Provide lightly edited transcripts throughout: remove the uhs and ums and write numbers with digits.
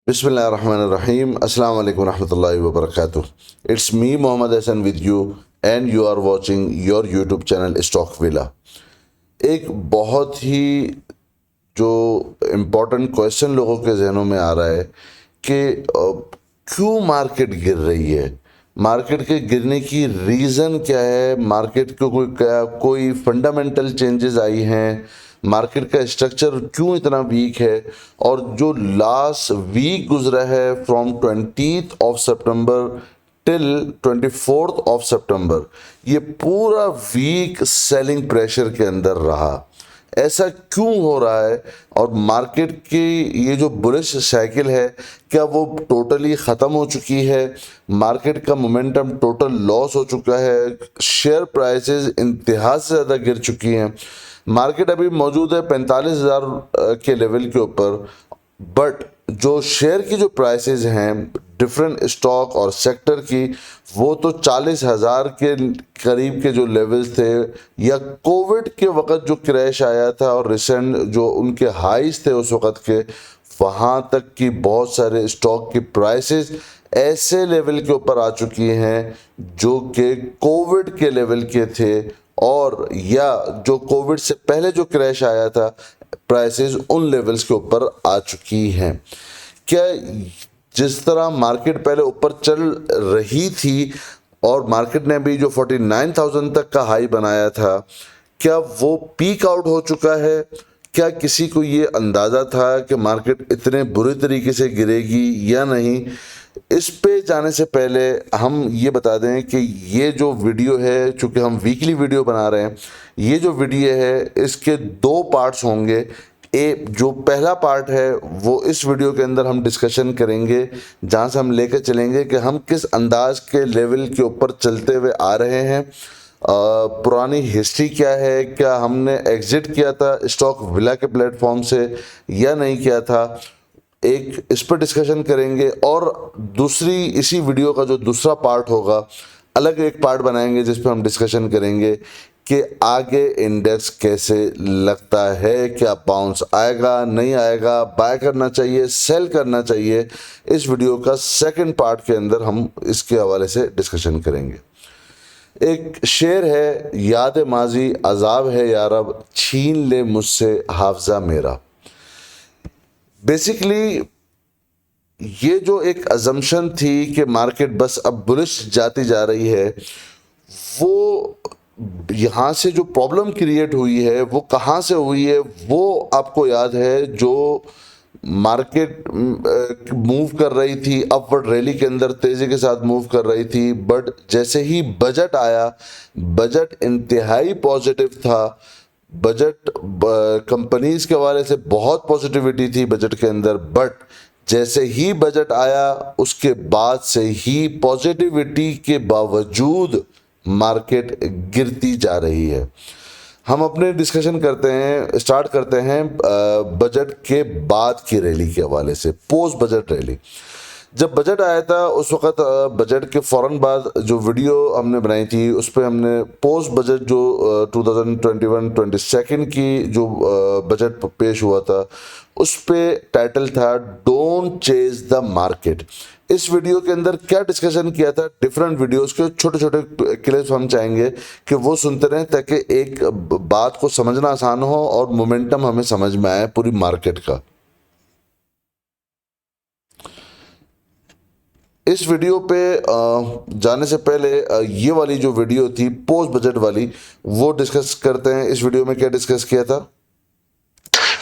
Bismillahirrahmanirrahim. Assalamu alaikum warahmatullahi wabarakatuh. It's me Mohammad Hassan with you and you are watching your YouTube channel Stock Villa. एक बहुत ही जो important question लोगों के जहनों में आ रहा है कि क्यों मार्केट गिर रही है, मार्केट के गिरने की रीज़न क्या है, मार्केट को कोई फंडामेंटल चेंजेस आई हैं, मार्केट का स्ट्रक्चर क्यों इतना वीक है। और जो लास्ट वीक गुजरा है from 20th of September till 24th of September, ये पूरा वीक सेलिंग प्रेशर के अंदर रहा। ऐसा क्यों हो रहा है और मार्केट की ये जो बुलिश साइकिल है क्या वो टोटली ख़त्म हो चुकी है, मार्केट का मोमेंटम टोटल लॉस हो चुका है, शेयर प्राइसेस इंतहा से ज़्यादा गिर चुकी हैं। मार्केट अभी मौजूद है 45,000 के लेवल के ऊपर, बट जो शेयर की जो प्राइसेस हैं डिफरेंट स्टॉक और सेक्टर की, वो तो 40,000 के करीब के जो लेवल्स थे या कोविड के वक्त जो क्रैश आया था और रिसेंट जो उनके हाईज थे उस वक्त के, वहाँ तक की बहुत सारे स्टॉक की प्राइसेस ऐसे लेवल के ऊपर आ चुकी हैं जो कि कोविड के लेवल के थे, और या जो कोविड से पहले जो क्रैश आया था प्राइसेस उन लेवल्स के ऊपर आ चुकी हैं। क्या जिस तरह मार्केट पहले ऊपर चल रही थी और मार्केट ने अभी जो 49,000 तक का हाई बनाया था, क्या वो पीक आउट हो चुका है? क्या किसी को ये अंदाज़ा था कि मार्केट इतने बुरे तरीके से गिरेगी या नहीं? इस पे जाने से पहले हम ये बता दें कि ये जो वीडियो है, चूँकि हम वीकली वीडियो बना रहे हैं, ये जो वीडियो है इसके दो पार्ट्स होंगे। जो पहला पार्ट है वो इस वीडियो के अंदर हम डिस्कशन करेंगे जहाँ से हम लेकर चलेंगे कि हम किस अंदाज के लेवल के ऊपर चलते हुए आ रहे हैं, पुरानी हिस्ट्री क्या है, क्या हमने एग्जिट किया था स्टॉक विला के प्लेटफॉर्म से या नहीं किया था, एक इस पर डिस्कशन करेंगे। और दूसरी इसी वीडियो का जो दूसरा पार्ट होगा, अलग एक पार्ट बनाएंगे जिस पर हम डिस्कशन करेंगे कि आगे इंडेक्स कैसे लगता है, क्या बाउंस आएगा नहीं आएगा, बाय करना चाहिए सेल करना चाहिए। इस वीडियो का सेकंड पार्ट के अंदर हम इसके हवाले से डिस्कशन करेंगे। एक शेर है, याद माजी अजाब है यारब, छीन ले मुझसे हाफजा मेरा। बेसिकली ये जो एक अजम्पशन थी कि मार्केट बस अब बुलिश जाती जा रही है, वो यहाँ से जो प्रॉब्लम क्रिएट हुई है वो कहाँ से हुई है वो आपको याद है। जो मार्केट मूव कर रही थी अपवर्ड रैली के अंदर, तेज़ी के साथ मूव कर रही थी, बट जैसे ही बजट आया, बजट इंतहाई पॉजिटिव था। बजट कंपनीज के हवाले से बहुत पॉजिटिविटी थी बजट के अंदर, बट जैसे ही बजट आया उसके बाद से ही पॉजिटिविटी के बावजूद मार्केट गिरती जा रही है। हम अपने डिस्कशन करते हैं, स्टार्ट करते हैं बजट के बाद की रैली के हवाले से, पोस्ट बजट रैली। जब बजट आया था उस वक्त बजट के फ़ौरन बाद जो वीडियो हमने बनाई थी उस पर हमने पोस्ट बजट जो 2021-22 की जो बजट पेश हुआ था उस पे टाइटल था डोंट चेज द मार्केट। इस वीडियो के अंदर क्या डिस्कशन किया था, डिफरेंट वीडियोस के छोटे छोटे क्लिप्स हम चाहेंगे कि वो सुनते रहें ताकि एक बात को समझना आसान हो और मोमेंटम हमें समझ में आए पूरी मार्केट का। इस वीडियो पे जाने से पहले ये वाली जो वीडियो थी पोस्ट बजट वाली वो डिस्कस करते हैं। इस वीडियो में क्या डिस्कस किया था,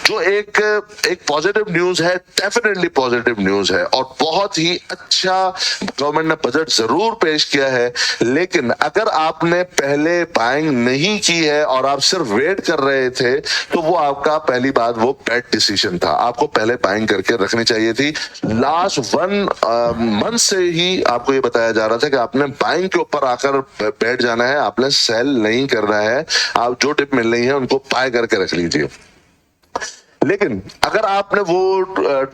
जो एक पॉजिटिव न्यूज है, डेफिनेटली पॉजिटिव न्यूज है और बहुत ही अच्छा गवर्नमेंट ने बजट जरूर पेश किया है। लेकिन अगर आपने पहले बाइंग नहीं की है और आप सिर्फ वेट कर रहे थे तो वो आपका पहली बात वो बैड डिसीजन था। आपको पहले बाइंग करके रखनी चाहिए थी। लास्ट 1 मंथ से ही आपको ये बताया जा रहा था कि आपने बाइंग के ऊपर आकर बैठ जाना है, आपने सेल नहीं करना है। आप जो टिप मिल रही है उनको बाय करके रख लीजिए। लेकिन अगर आपने वो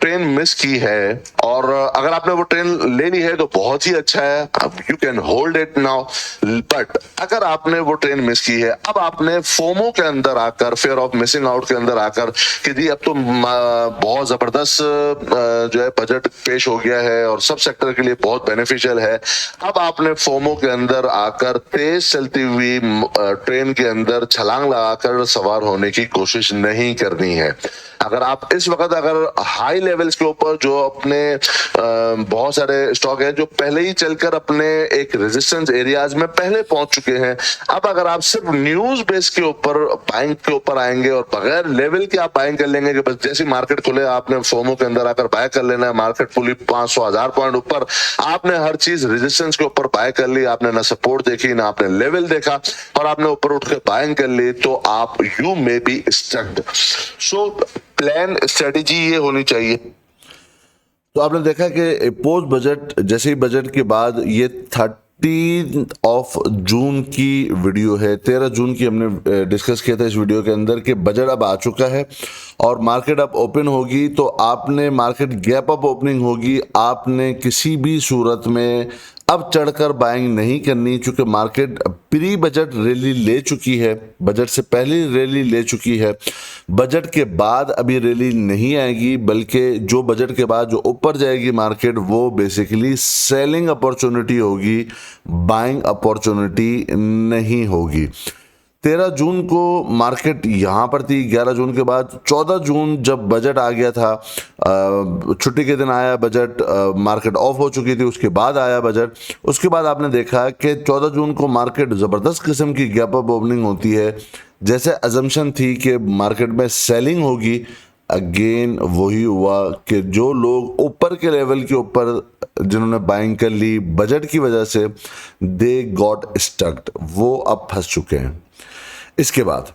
ट्रेन मिस की है और अगर आपने वो ट्रेन ले ली है तो बहुत ही अच्छा है, you can hold it now. But अगर आपने वो ट्रेन मिस की है, अब आपने फोमो के अंदर आकर, फेयर ऑफ मिसिंग आउट के अंदर आकर कि जी अब तो बहुत जबरदस्त जो है बजट पेश हो गया है और सब सेक्टर के लिए बहुत बेनिफिशियल है, अब आपने फोमो के अंदर आकर तेज चलती हुई ट्रेन के अंदर छलांग लगाकर सवार होने की कोशिश नहीं करनी है। अगर आप इस वक्त अगर हाई लेवल्स के ऊपर जो अपने बहुत सारे स्टॉक है जो पहले ही चलकर अपने एक रेजिस्टेंस एरियाज में पहले पहुंच चुके हैं, अब अगर आप सिर्फ न्यूज बेस के ऊपर बाइंग के ऊपर आएंगे और बगैर लेवल के आप बाइंग कर लेंगे कि बस जैसी मार्केट खुले आपने फोमो के अंदर आकर बाय कर लेना है, मार्केट खुली 500,000 पॉइंट ऊपर, आपने हर चीज रेजिस्टेंस के ऊपर बाय कर ली, आपने ना सपोर्ट देखी ना आपने लेवल देखा और आपने ऊपर उठ के बाइंग कर ली, तो आप you may be स्टक्ड। So plan strategy ये होनी चाहिए। तो आपने देखा कि पोस्ट बजट जैसे ही बजट के बाद ये 13 जून की वीडियो है। 13 जून की हमने डिस्कस किया था इस वीडियो के अंदर कि बजट अब आ चुका है और मार्केट अब ओपन होगी, तो आपने मार्केट गैप अप ओपनिंग होगी, आपने किसी भी सूरत में अब चढ़कर बाइंग नहीं करनी, क्योंकि मार्केट प्री बजट रैली ले चुकी है, बजट से पहले रैली ले चुकी है। बजट के बाद अभी रैली नहीं आएगी, बल्कि जो बजट के बाद जो ऊपर जाएगी मार्केट वो बेसिकली सेलिंग अपॉर्चुनिटी होगी, बाइंग अपॉर्चुनिटी नहीं होगी। 13 जून को मार्केट यहाँ पर थी। 11 जून के बाद 14 जून जब बजट आ गया था, छुट्टी के दिन आया बजट, मार्केट ऑफ हो चुकी थी, उसके बाद आया बजट। उसके बाद आपने देखा कि 14 जून को मार्केट ज़बरदस्त किस्म की गैप अप ओपनिंग होती है। जैसे अजम्पशन थी कि मार्केट में सेलिंग होगी, अगेन वही हुआ कि जो लोग ऊपर के लेवल के ऊपर जिन्होंने बाइंग कर ली बजट की वजह से, दे गॉट स्टक्ड, वो अब फंस चुके हैं। इसके बाद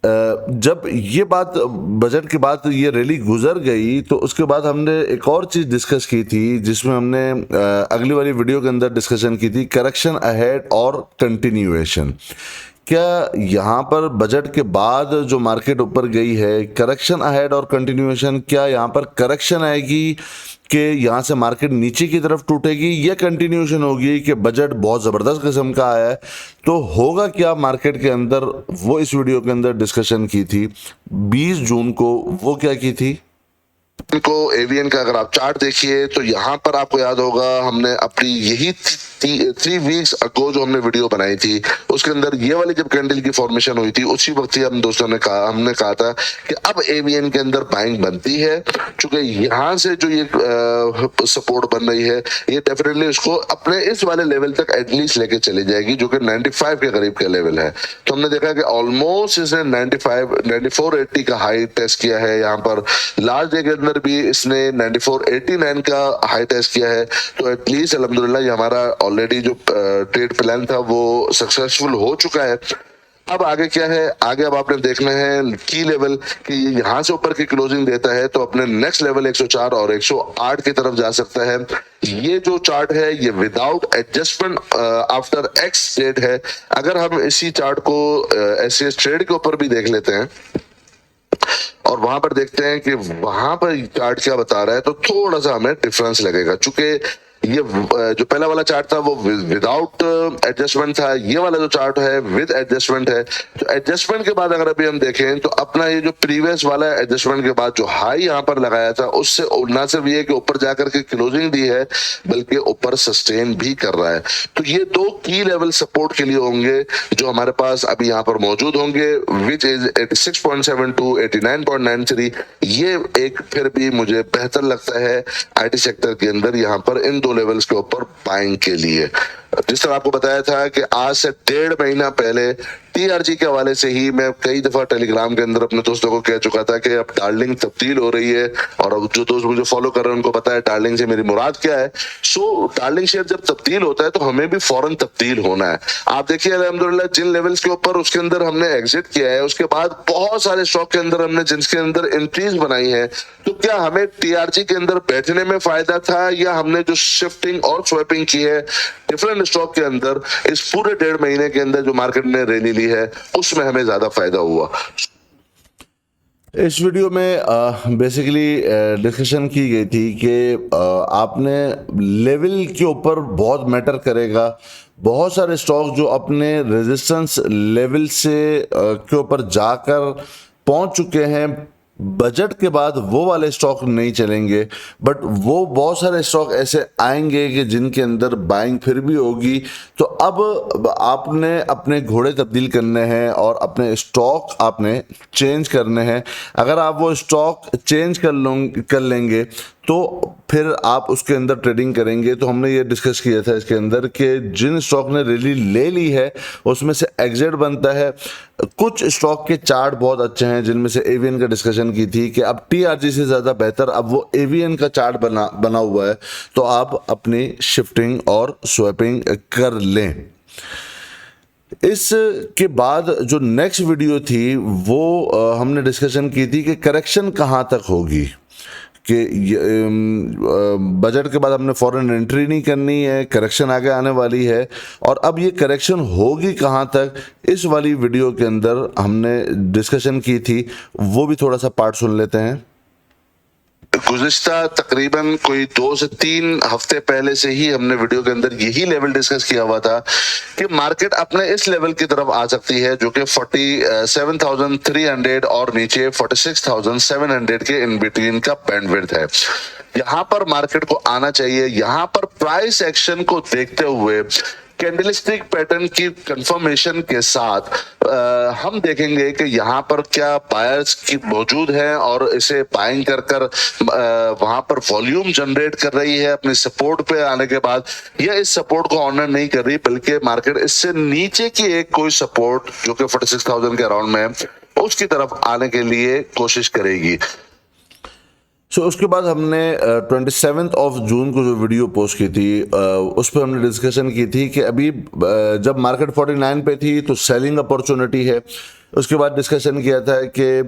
जब ये बात बजट के बाद ये रैली गुजर गई, तो उसके बाद हमने एक और चीज़ डिस्कस की थी जिसमें हमने अगली वाली वीडियो के अंदर डिस्कशन की थी, करेक्शन अहेड और कंटिन्यूएशन। क्या यहाँ पर बजट के बाद जो मार्केट ऊपर गई है, करेक्शन अहेड और कंटिन्यूएशन, क्या यहाँ पर करेक्शन आएगी कि यहाँ से मार्केट नीचे की तरफ टूटेगी, या कंटिन्यूएशन होगी कि बजट बहुत ज़बरदस्त किस्म का आया है, तो होगा क्या मार्केट के अंदर? वो इस वीडियो के अंदर डिस्कशन की थी 20 जून को। वो क्या की थी? इनको एवीएन का अगर आप चार्ट देखिए तो यहाँ पर आपको याद होगा हमने अपनी यही 3 वीक्स अगो जो हमने वीडियो बनाई थी उसके अंदर ये वाली जब कैंडल की फॉर्मेशन हुई थी उसी वक्त ही हम दोस्तों ने हमने कहा था कि अब एवीएन के अंदर बाइंग बनती है, चूंकि यहाँ से जो ये सपोर्ट बन रही है ये डेफिनेटली उसको अपने इस वाले लेवल तक एटलीस्ट लेके चली जाएगी जो कि 95 के करीब का लेवल है। तो हमने देखा कि ऑलमोस्ट इसने 9480 का हाई टेस्ट किया है। यहाँ पर लास्ट डे के अंदर भी इसने 9489 का हाई टेस्ट किया है। तो एटलीस्ट अल्हम्दुलिल्लाह ये हमारा ऑलरेडी जो ट्रेड प्लान था वो सक्सेसफुल हो चुका है। अब आगे क्या है, आगे अब आपने देखना है की लेवल कि यहां से ऊपर की क्लोजिंग देता है तो अपने नेक्स्ट लेवल 104 और 108 की तरफ जा सकता है। ये जो चार्ट है ये without adjustment after ex date है। अगर हम इसी चार्ट को ऐसे ट्रेड के ऊपर भी देख लेते हैं और वहां पर देखते हैं कि वहां पर चार्ट क्या बता रहा है, तो थोड़ा सा हमें डिफरेंस लगेगा। चूंकि ये जो पहला वाला चार्ट था वो विदाउट एडजस्टमेंट था, ये वाला जो चार्ट है विद एडजस्टमेंट है। तो एडजस्टमेंट के बाद अगर अभी हम देखें तो अपना ये जो प्रीवियस वाला एडजस्टमेंट के बाद जो हाई यहाँ पर लगाया था उससे ना सिर्फ ये कि ऊपर जाकर के क्लोजिंग दी है बल्कि ऊपर सस्टेन भी कर रहा है। तो ये दो की लेवल सपोर्ट के लिए होंगे जो हमारे पास अभी यहाँ पर मौजूद होंगे, विच इज 86.72 89.93। ये एक फिर भी मुझे बेहतर लगता है आईटी सेक्टर के अंदर यहाँ पर इन दो लेवल्स के ऊपर बाइंग के लिए। जिस तरह आपको बताया था कि आज से 1.5 महीना पहले टीआरजी के हवाले से ही मैं कई दफा टेलीग्राम के अंदर अपने दोस्तों को कह चुका था कि अब डार्लिंग तब्दील हो रही है, और अब जो दोस्त मुझे फॉलो कर रहे हैं उनको पता है डार्लिंग से मेरी मुराद क्या है। सो डार्लिंग शेयर जब तब्दील होता है तो हमें भी फौरन तब्दील होना है। आप देखिए अल्हम्दुलिल्लाह जिन लेवल्स के ऊपर उसके अंदर हमने एग्जिट किया है उसके बाद बहुत सारे स्टॉक के अंदर हमने जिनके अंदर एंट्रीज बनाई है, तो क्या हमें टीआरजी के अंदर बैठने में फायदा था या हमने जो शिफ्टिंग और स्वैपिंग की है डिफरेंट स्टॉक के अंदर इस पूरे 1.5 महीने के अंदर जो मार्केट ने रैली ली है उसमें हमें ज्यादा फायदा हुआ? इस वीडियो में बेसिकली डिस्कशन की गई थी कि आपने लेवल के ऊपर बहुत मैटर करेगा। बहुत सारे स्टॉक जो अपने रेजिस्टेंस लेवल से के ऊपर जाकर पहुंच चुके हैं, बजट के बाद वो वाले स्टॉक नहीं चलेंगे, बट वो बहुत सारे स्टॉक ऐसे आएंगे कि जिनके अंदर बाइंग फिर भी होगी। तो अब आपने अपने घोड़े तब्दील करने हैं और अपने स्टॉक आपने चेंज करने हैं। अगर आप वो स्टॉक चेंज कर लेंगे तो फिर आप उसके अंदर ट्रेडिंग करेंगे। तो हमने ये डिस्कस किया था इसके अंदर कि जिन स्टॉक ने रैली ले ली है उसमें से एग्जिट बनता है। कुछ स्टॉक के चार्ट बहुत अच्छे हैं, जिनमें से एवीएन का डिस्कशन की थी कि अब टीआरजी से ज़्यादा बेहतर अब वो एवीएन का चार्ट बना हुआ है, तो आप अपनी शिफ्टिंग और स्वैपिंग कर लें। इसके बाद जो नेक्स्ट वीडियो थी वो हमने डिस्कशन की थी कि करेक्शन कहाँ तक होगी, कि बजट के बाद हमने फॉरेन एंट्री नहीं करनी है, करेक्शन आगे आने वाली है, और अब ये करेक्शन होगी कहाँ तक, इस वाली वीडियो के अंदर हमने डिस्कशन की थी। वो भी थोड़ा सा पार्ट सुन लेते हैं। गुज़िश्ता तकरीबन कोई 2 से 3 हफ्ते पहले से ही हमने वीडियो के अंदर यही लेवल डिस्कस किया हुआ था कि मार्केट अपने इस लेवल की तरफ आ सकती है जो कि 47,300 और नीचे 46,700 के इन बिटवीन का बैंडविड्थ है। यहाँ पर मार्केट को आना चाहिए। यहाँ पर प्राइस एक्शन को देखते हुए कैंडलस्टिक पैटर्न की कंफर्मेशन के साथ हम देखेंगे कि यहाँ पर क्या बायर्स की मौजूद है और इसे बाइंग कर वहां पर वॉल्यूम जनरेट कर रही है अपने सपोर्ट पे आने के बाद, या इस सपोर्ट को ऑनर नहीं कर रही, बल्कि मार्केट इससे नीचे की एक कोई सपोर्ट जो कि 46,000 के अराउंड में है उसकी तरफ आने के लिए कोशिश करेगी। उसके बाद हमने 27 ऑफ जून को जो वीडियो पोस्ट की थी उस पर हमने डिस्कशन की थी कि अभी जब मार्केट 49 पे थी तो सेलिंग अपॉर्चुनिटी है। उसके बाद डिस्कशन किया था कि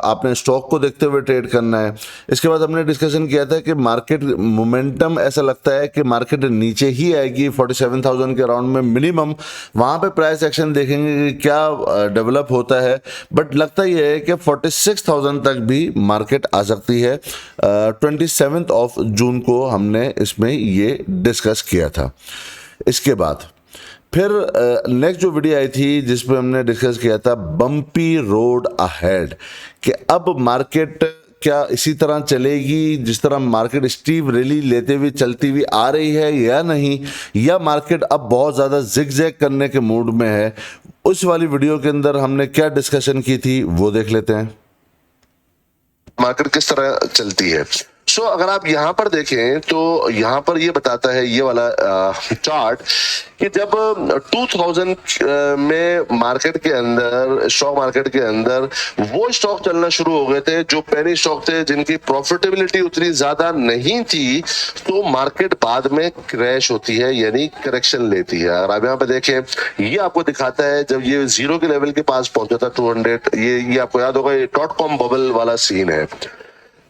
आपने स्टॉक को देखते हुए ट्रेड करना है। इसके बाद हमने डिस्कशन किया था कि मार्केट मोमेंटम ऐसा लगता है कि मार्केट नीचे ही आएगी 47,000 के अराउंड में मिनिमम। वहाँ पे प्राइस एक्शन देखेंगे कि क्या डेवलप होता है, बट लगता यह है कि 46,000 तक भी मार्केट आ सकती है। 27 ऑफ जून को हमने इसमें ये डिस्कस किया था। इसके बाद फिर नेक्स्ट जो वीडियो आई थी जिसपे हमने डिस्कस किया था बम्पी रोड अहेड, कि अब मार्केट क्या इसी तरह चलेगी जिस तरह मार्केट स्टीव रैली लेते हुए चलती हुई आ रही है या नहीं, या मार्केट अब बहुत ज़्यादा जिग-जैग करने के मूड में है। उस वाली वीडियो के अंदर हमने क्या डिस्कशन की थी वो देख लेते हैं। मार्केट किस तरह चलती है। अगर आप यहाँ पर देखें तो यहाँ पर ये बताता है ये वाला चार्ट कि जब 2000 में मार्केट के अंदर, स्टॉक मार्केट के अंदर वो स्टॉक चलना शुरू हो गए थे जो पेनी स्टॉक थे, जिनकी प्रॉफिटेबिलिटी उतनी ज्यादा नहीं थी, तो मार्केट बाद में क्रैश होती है, यानी करेक्शन लेती है। अगर आप यहाँ पे देखें, ये आपको दिखाता है जब ये जीरो के लेवल के पास पहुंचा था 200, ये आपको याद होगा, ये .com बबल वाला सीन है।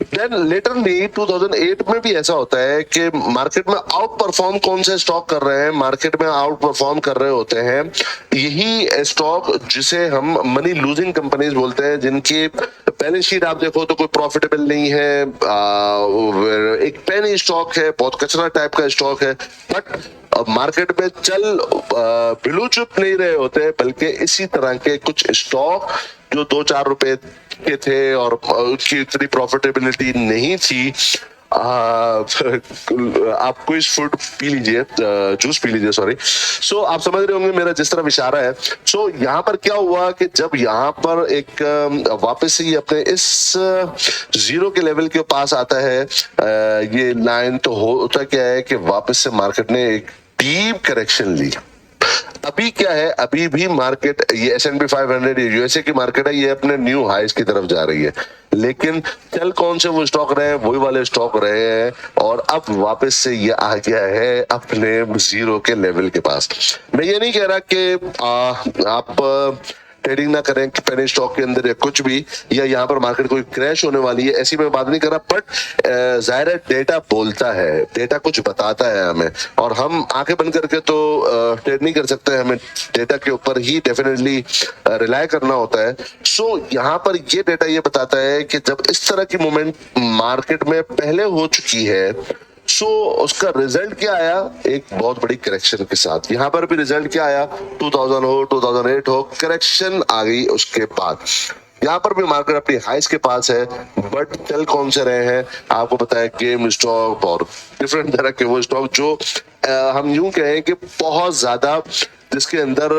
देन लेटरली 2008 में भी ऐसा होता है कि मार्केट में आउट परफॉर्म कौन से स्टॉक कर रहे हैं, मार्केट में आउट परफॉर्म कर रहे होते हैं यही स्टॉक जिसे हम मनी लूजिंग कंपनीज बोलते हैं, जिनकी बैलेंस शीट आप देखो तो कोई प्रॉफिटेबल नहीं है, एक पेनी स्टॉक है, बहुत कचरा टाइप का स्टॉक है, बट मार्केट में चल बिलू चुप नहीं रहे होते, बल्कि इसी तरह के कुछ स्टॉक जो 2-4 रुपए के थे और उसकी इतनी प्रॉफिटेबिलिटी नहीं थी। आप कोई फूड पी लीजिए, जूस पी लीजिए, सॉरी। आप समझ रहे होंगे मेरा जिस तरह इशारा है। यहाँ पर क्या हुआ कि जब यहाँ पर एक वापस से अपने इस जीरो के लेवल के पास आता है ये लाइन, तो होता क्या है कि वापस से मार्केट ने एक डीप करेक्शन ली। अभी क्या है, अभी भी मार्केट, ये S&P 500 यूएसए की मार्केट है, ये अपने न्यू हाइस की तरफ जा रही है, लेकिन चल कौन से वो स्टॉक रहे हैं, वही वाले स्टॉक रहे हैं, और अब वापस से ये आ गया है अपने जीरो के लेवल के पास। मैं ये नहीं कह रहा कि आप ट्रेडिंग ना करें कि पेनी स्टॉक के अंदर या कुछ भी, या यहाँ पर मार्केट कोई क्रैश होने वाली है, ऐसी मैं बात नहीं कर रहा। बट जाहिर है डेटा बोलता है, डेटा कुछ बताता है हमें, और हम आंखें बंद करके तो ट्रेड नहीं कर सकते, हमें डेटा के ऊपर ही डेफिनेटली रिलाय करना होता है। सो यहाँ पर ये डेटा ये बताता है कि जब इस तरह की मूवमेंट मार्केट में पहले हो चुकी है, सो उसका रिजल्ट क्या आया, एक बहुत बड़ी करेक्शन के साथ। यहां पर भी रिजल्ट क्या आया, 2000 हो 2008 हो, करेक्शन आ गई उसके बाद। यहाँ पर भी मार्केट अपनी हाइस के पास है, बट चल कौन से रहे हैं आपको पता है, गेम स्टॉक और डिफरेंट तरह के वो स्टॉक जो हम यूं कहें कि बहुत ज्यादा, जिसके अंदर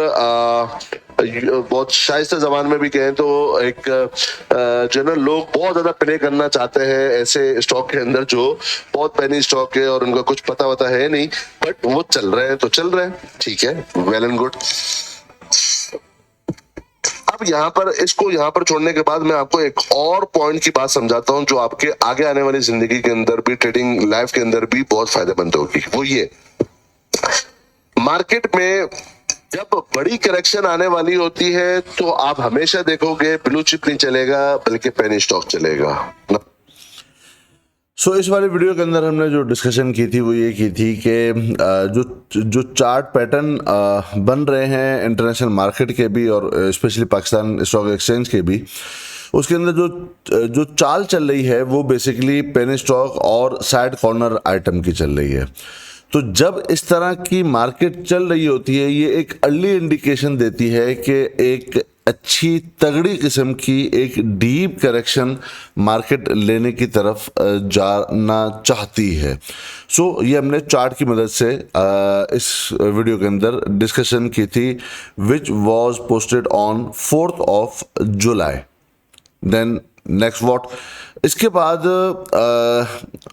बहुत शाइस्ता जबान में भी कहें तो एक जनरल लोग बहुत ज्यादा प्ले करना चाहते हैं ऐसे स्टॉक के अंदर जो बहुत पेनी स्टॉक है और उनका कुछ पता वता है नहीं, बट वो चल रहे हैं तो चल रहे हैं, ठीक है, वेल एंड गुड। अब यहाँ पर इसको यहाँ पर छोड़ने के बाद मैं आपको एक और पॉइंट की बात समझाता हूँ जो आपके आगे आने वाली जिंदगी के अंदर भी, ट्रेडिंग लाइफ के अंदर भी बहुत फायदेमंद होगी। वो ये, मार्केट में जब बड़ी करेक्शन आने वाली होती है तो आप हमेशा देखोगे ब्लू चिप नहीं चलेगा बल्कि पेनी स्टॉक चलेगा। सो इस वाले वीडियो के अंदर हमने जो डिस्कशन की थी वो ये की थी कि जो चार्ट पैटर्न बन रहे हैं इंटरनेशनल मार्केट के भी और स्पेशली पाकिस्तान स्टॉक एक्सचेंज के भी, उसके अंदर जो चाल चल रही है वो बेसिकली पेनी स्टॉक और साइड कॉर्नर आइटम की चल रही है। तो जब इस तरह की मार्केट चल रही होती है, ये एक अर्ली इंडिकेशन देती है कि एक अच्छी तगड़ी किस्म की एक डीप करेक्शन मार्केट लेने की तरफ जाना चाहती है। सो ये हमने चार्ट की मदद से इस वीडियो के अंदर डिस्कशन की थी, which was posted on 4 July. Then next what, इसके बाद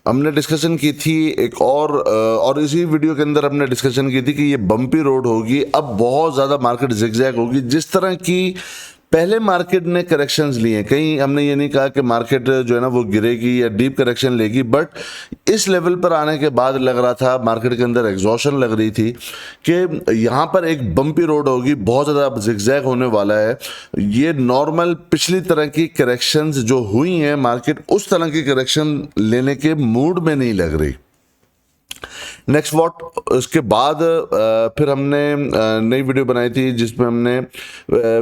हमने डिस्कशन की थी एक और इसी वीडियो के अंदर हमने डिस्कशन की थी कि ये बम्पी रोड होगी, अब बहुत ज़्यादा मार्केट जिगजैग होगी। जिस तरह की पहले मार्केट ने करेक्शंस लिए, कहीं हमने ये नहीं कहा कि मार्केट जो है ना वो गिरेगी या डीप करेक्शन लेगी, बट इस लेवल पर आने के बाद लग रहा था मार्केट के अंदर एग्जॉशन लग रही थी कि यहाँ पर एक बम्पी रोड होगी, बहुत ज़्यादा अब जिगजैग होने वाला है। ये नॉर्मल पिछली तरह की करेक्शंस जो हुई हैं, मार्केट उस तरह की करेक्शन लेने के मूड में नहीं लग रही। नेक्स्ट व्हाट, उसके बाद फिर हमने नई वीडियो बनाई थी जिसमें हमने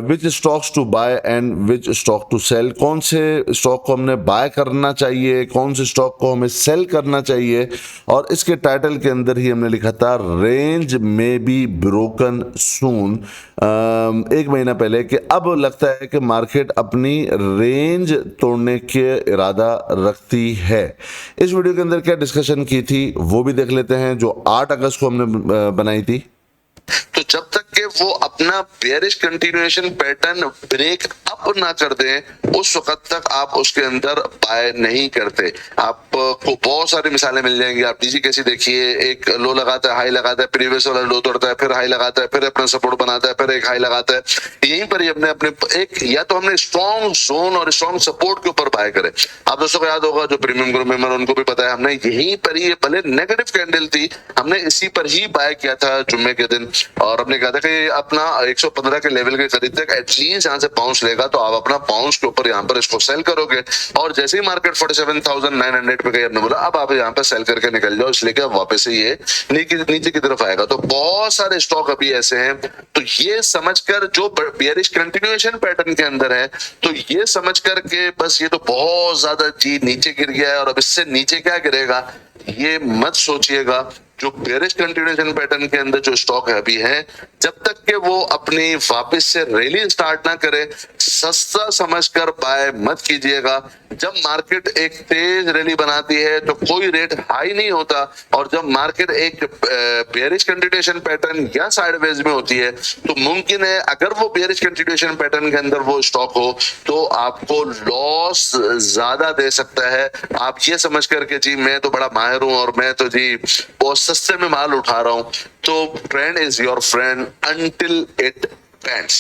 which stocks to buy and which stock to sell, कौन से स्टॉक को हमने बाय करना चाहिए, कौन से स्टॉक को हमें सेल करना चाहिए, और इसके टाइटल के अंदर ही हमने लिखा था रेंज में बी ब्रोकन सून, 1 महीना पहले, कि अब लगता है कि मार्केट अपनी रेंज तोड़ने के इरादा रखती है। इस वीडियो के अंदर क्या डिस्कशन की थी वो भी देख लेते हैं, जो 8 अगस्त को हमने बनाई थी। तो जब तक कि वो अपना bearish continuation pattern break up ना कर दें, उस वक्त तक आप उसके अंदर बाय नहीं करते। आपको बहुत सारी मिसालें मिल जाएंगी। आप डीजी कैसी देखिए, एक लो लगाता है, हाई लगाता है, प्रीवियस वाला लो तोड़ता है, फिर हाई लगाता है, फिर अपना सपोर्ट बनाता है, फिर एक हाई लगाता है। यहीं पर ही अपने एक, या तो हमने स्ट्रॉन्ग जोन और स्ट्रॉन्ग सपोर्ट के ऊपर बाय करे। आप दोस्तों को याद होगा जो प्रीमियम ग्रुप मेंबर, उनको भी पता है, हमने यहीं पर ही, भले नेगेटिव कैंडल थी, हमने इसी पर ही बाय किया था जुम्मे के दिन, और हमने कहा था कि अपना 115 के लेवल के करीब तक एटलीस्ट यहाँ से बाउंस लेगा तो आप अपना बाउंस के ऊपर यहाँ पर इसको सेल करोगे। और जैसे ही मार्केट 47,900 पे गई, हमने बोला अब आप यहाँ पर सेल करके निकल जाओ, इसलिए कि वापस से ये नीचे की तरफ आएगा। तो बहुत सारे स्टॉक अभी ऐसे हैं, तो ये समझकर जो बेयरिश कंटिन्यूएशन पैटर्न के अंदर है, तो ये समझ कर के बस ये तो बहुत ज्यादा जी नीचे गिर गया है और अब इससे नीचे क्या गिरेगा ये मत सोचिएगा। जो बेयरिश कंटिन्यूएशन पैटर्न के अंदर जो स्टॉक है अभी है, जब तक कि वो अपनी वापस से रैली स्टार्ट ना करे, सस्ता समझकर बाय मत कीजिएगा। जब मार्केट एक तेज रैली बनाती है तो कोई रेट हाई नहीं होता, और जब मार्केट एक बेयरिश कंटिन्यूएशन पैटर्न या साइडवेज में होती है तो मुमकिन है अगर वो बेयरिश कंटिन्यूएशन पैटर्न के अंदर वो स्टॉक हो तो आपको लॉस ज्यादा दे सकता है। आप ये समझ करके जी मैं तो बड़ा माहिर हूं और मैं तो जी बहुत सस्ते में माल उठा रहा हूं, तो trend is your friend until it bends.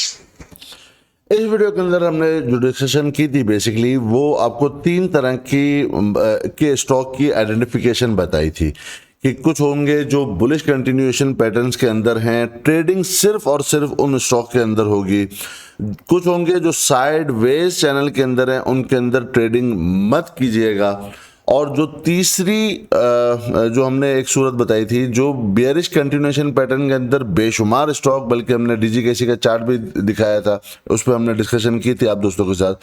इस वीडियो के अंदर हमने जो डिस्कशन की थी बेसिकली वो आपको 3 तरह के स्टॉक की आइडेंटिफिकेशन बताई थी कि कुछ होंगे जो बुलिश कंटिन्यूएशन पैटर्न्स के अंदर हैं, ट्रेडिंग सिर्फ और सिर्फ उन स्टॉक के अंदर होगी। कुछ होंगे जो साइड वेज चैनल के अंदर हैं, उनके अंदर ट्रेडिंग मत कीजिएगा। और जो तीसरी जो हमने एक सूरत बताई थी, जो बेयरिश कंटिन्यूएशन पैटर्न के अंदर बेशुमार स्टॉक, बल्कि हमने डीजीकेसी का चार्ट भी दिखाया था, उस पर हमने डिस्कशन की थी आप दोस्तों के साथ।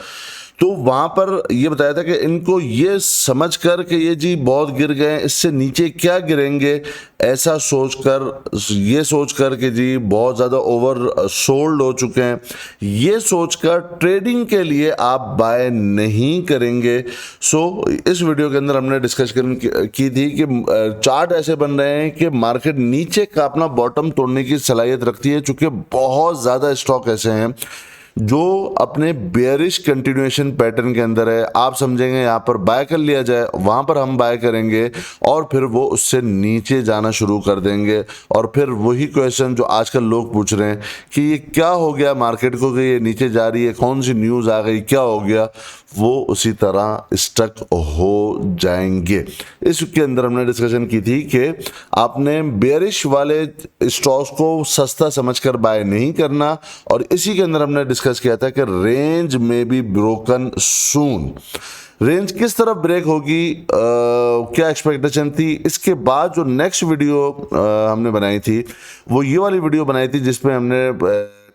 तो वहाँ पर ये बताया था कि इनको ये समझ कर कि ये जी बहुत गिर गए, इससे नीचे क्या गिरेंगे, ऐसा सोचकर, ये सोचकर कि जी बहुत ज़्यादा ओवर सोल्ड हो चुके हैं, ये सोचकर ट्रेडिंग के लिए आप बाय नहीं करेंगे। सो इस वीडियो के अंदर हमने डिस्कशन की थी कि चार्ट ऐसे बन रहे हैं कि मार्केट नीचे का अपना बॉटम तोड़ने की सलाहियत रखती है, चूँकि बहुत ज़्यादा स्टॉक ऐसे हैं जो अपने बेयरिश कंटिन्यूएशन पैटर्न के अंदर है। आप समझेंगे यहाँ पर बाय कर लिया जाए, वहाँ पर हम बाय करेंगे और फिर वो उससे नीचे जाना शुरू कर देंगे। और फिर वही क्वेश्चन जो आजकल लोग पूछ रहे हैं कि ये क्या हो गया मार्केट को कि ये नीचे जा रही है, कौन सी न्यूज़ आ गई, क्या हो गया, वो उसी तरह स्टक हो जाएंगे। इसके अंदर हमने डिस्कशन की थी कि आपने बेयरिश वाले स्टॉक्स को सस्ता समझकर बाय नहीं करना, और इसी के अंदर हमने डिस्कस किया था कि रेंज में बी ब्रोकन सून। रेंज किस तरफ ब्रेक होगी, क्या एक्सपेक्टेशन थी। इसके बाद जो नेक्स्ट वीडियो हमने बनाई थी, वो ये वाली वीडियो बनाई थी जिसमें हमने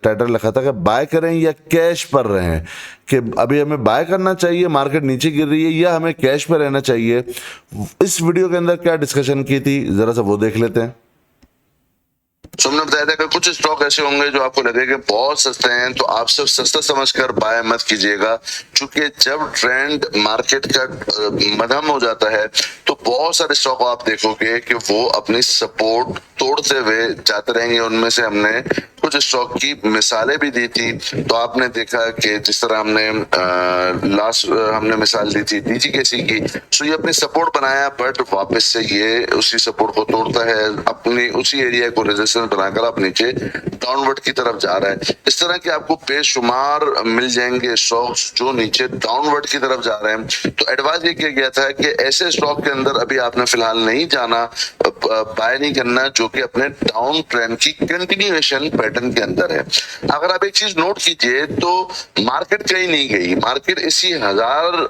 टाइटल लिखा था कि बाय करें या कैश पर रहें, कि अभी हमें बाय करना चाहिए, मार्केट नीचे गिर रही है, या हमें कैश पर रहना चाहिए। इस वीडियो के अंदर क्या डिस्कशन की थी, जरा सा वो देख लेते हैं। तो हमने बताया था कि कुछ स्टॉक ऐसे होंगे जो आपको लगेगा बहुत सस्ते हैं, तो आप सिर्फ सस्ता समझकर बाय मत कीजिएगा, क्योंकि जब ट्रेंड मार्केट का मध्यम हो जाता है तो बहुत सारे स्टॉक आप देखोगे कि वो अपनी सपोर्ट तोड़ते हुए जाते रहेंगे। उनमें से हमने कुछ स्टॉक की मिसालें भी दी थी। तो आपने देखा कि जिस तरह हमने हमने मिसाल दी थी डीजीकेसी की, सो ये अपनी सपोर्ट बनाया, बट वापस से ये उसी सपोर्ट को तोड़ता है, अपनी उसी एरिया को रेजिस्टेंस बनाकर आप नीचे डाउनवर्ड की तरफ जा रहा है। इस तरह के आपको बेशुमार मिल जाएंगे स्टॉक्स जो नीचे डाउनवर्ड की तरफ जा रहे हैं। तो एडवाइस ये किया गया था कि ऐसे स्टॉक के अंदर अभी आपने फिलहाल नहीं जाना, बाय नहीं करना, जो कि अपने डाउन ट्रेंड की कंटिन्यूएशन पैटर्न के अंदर है। अगर आप एक चीज नोट कीजिए तो मार्केट कहीं नहीं गई, मार्केट इसी 1000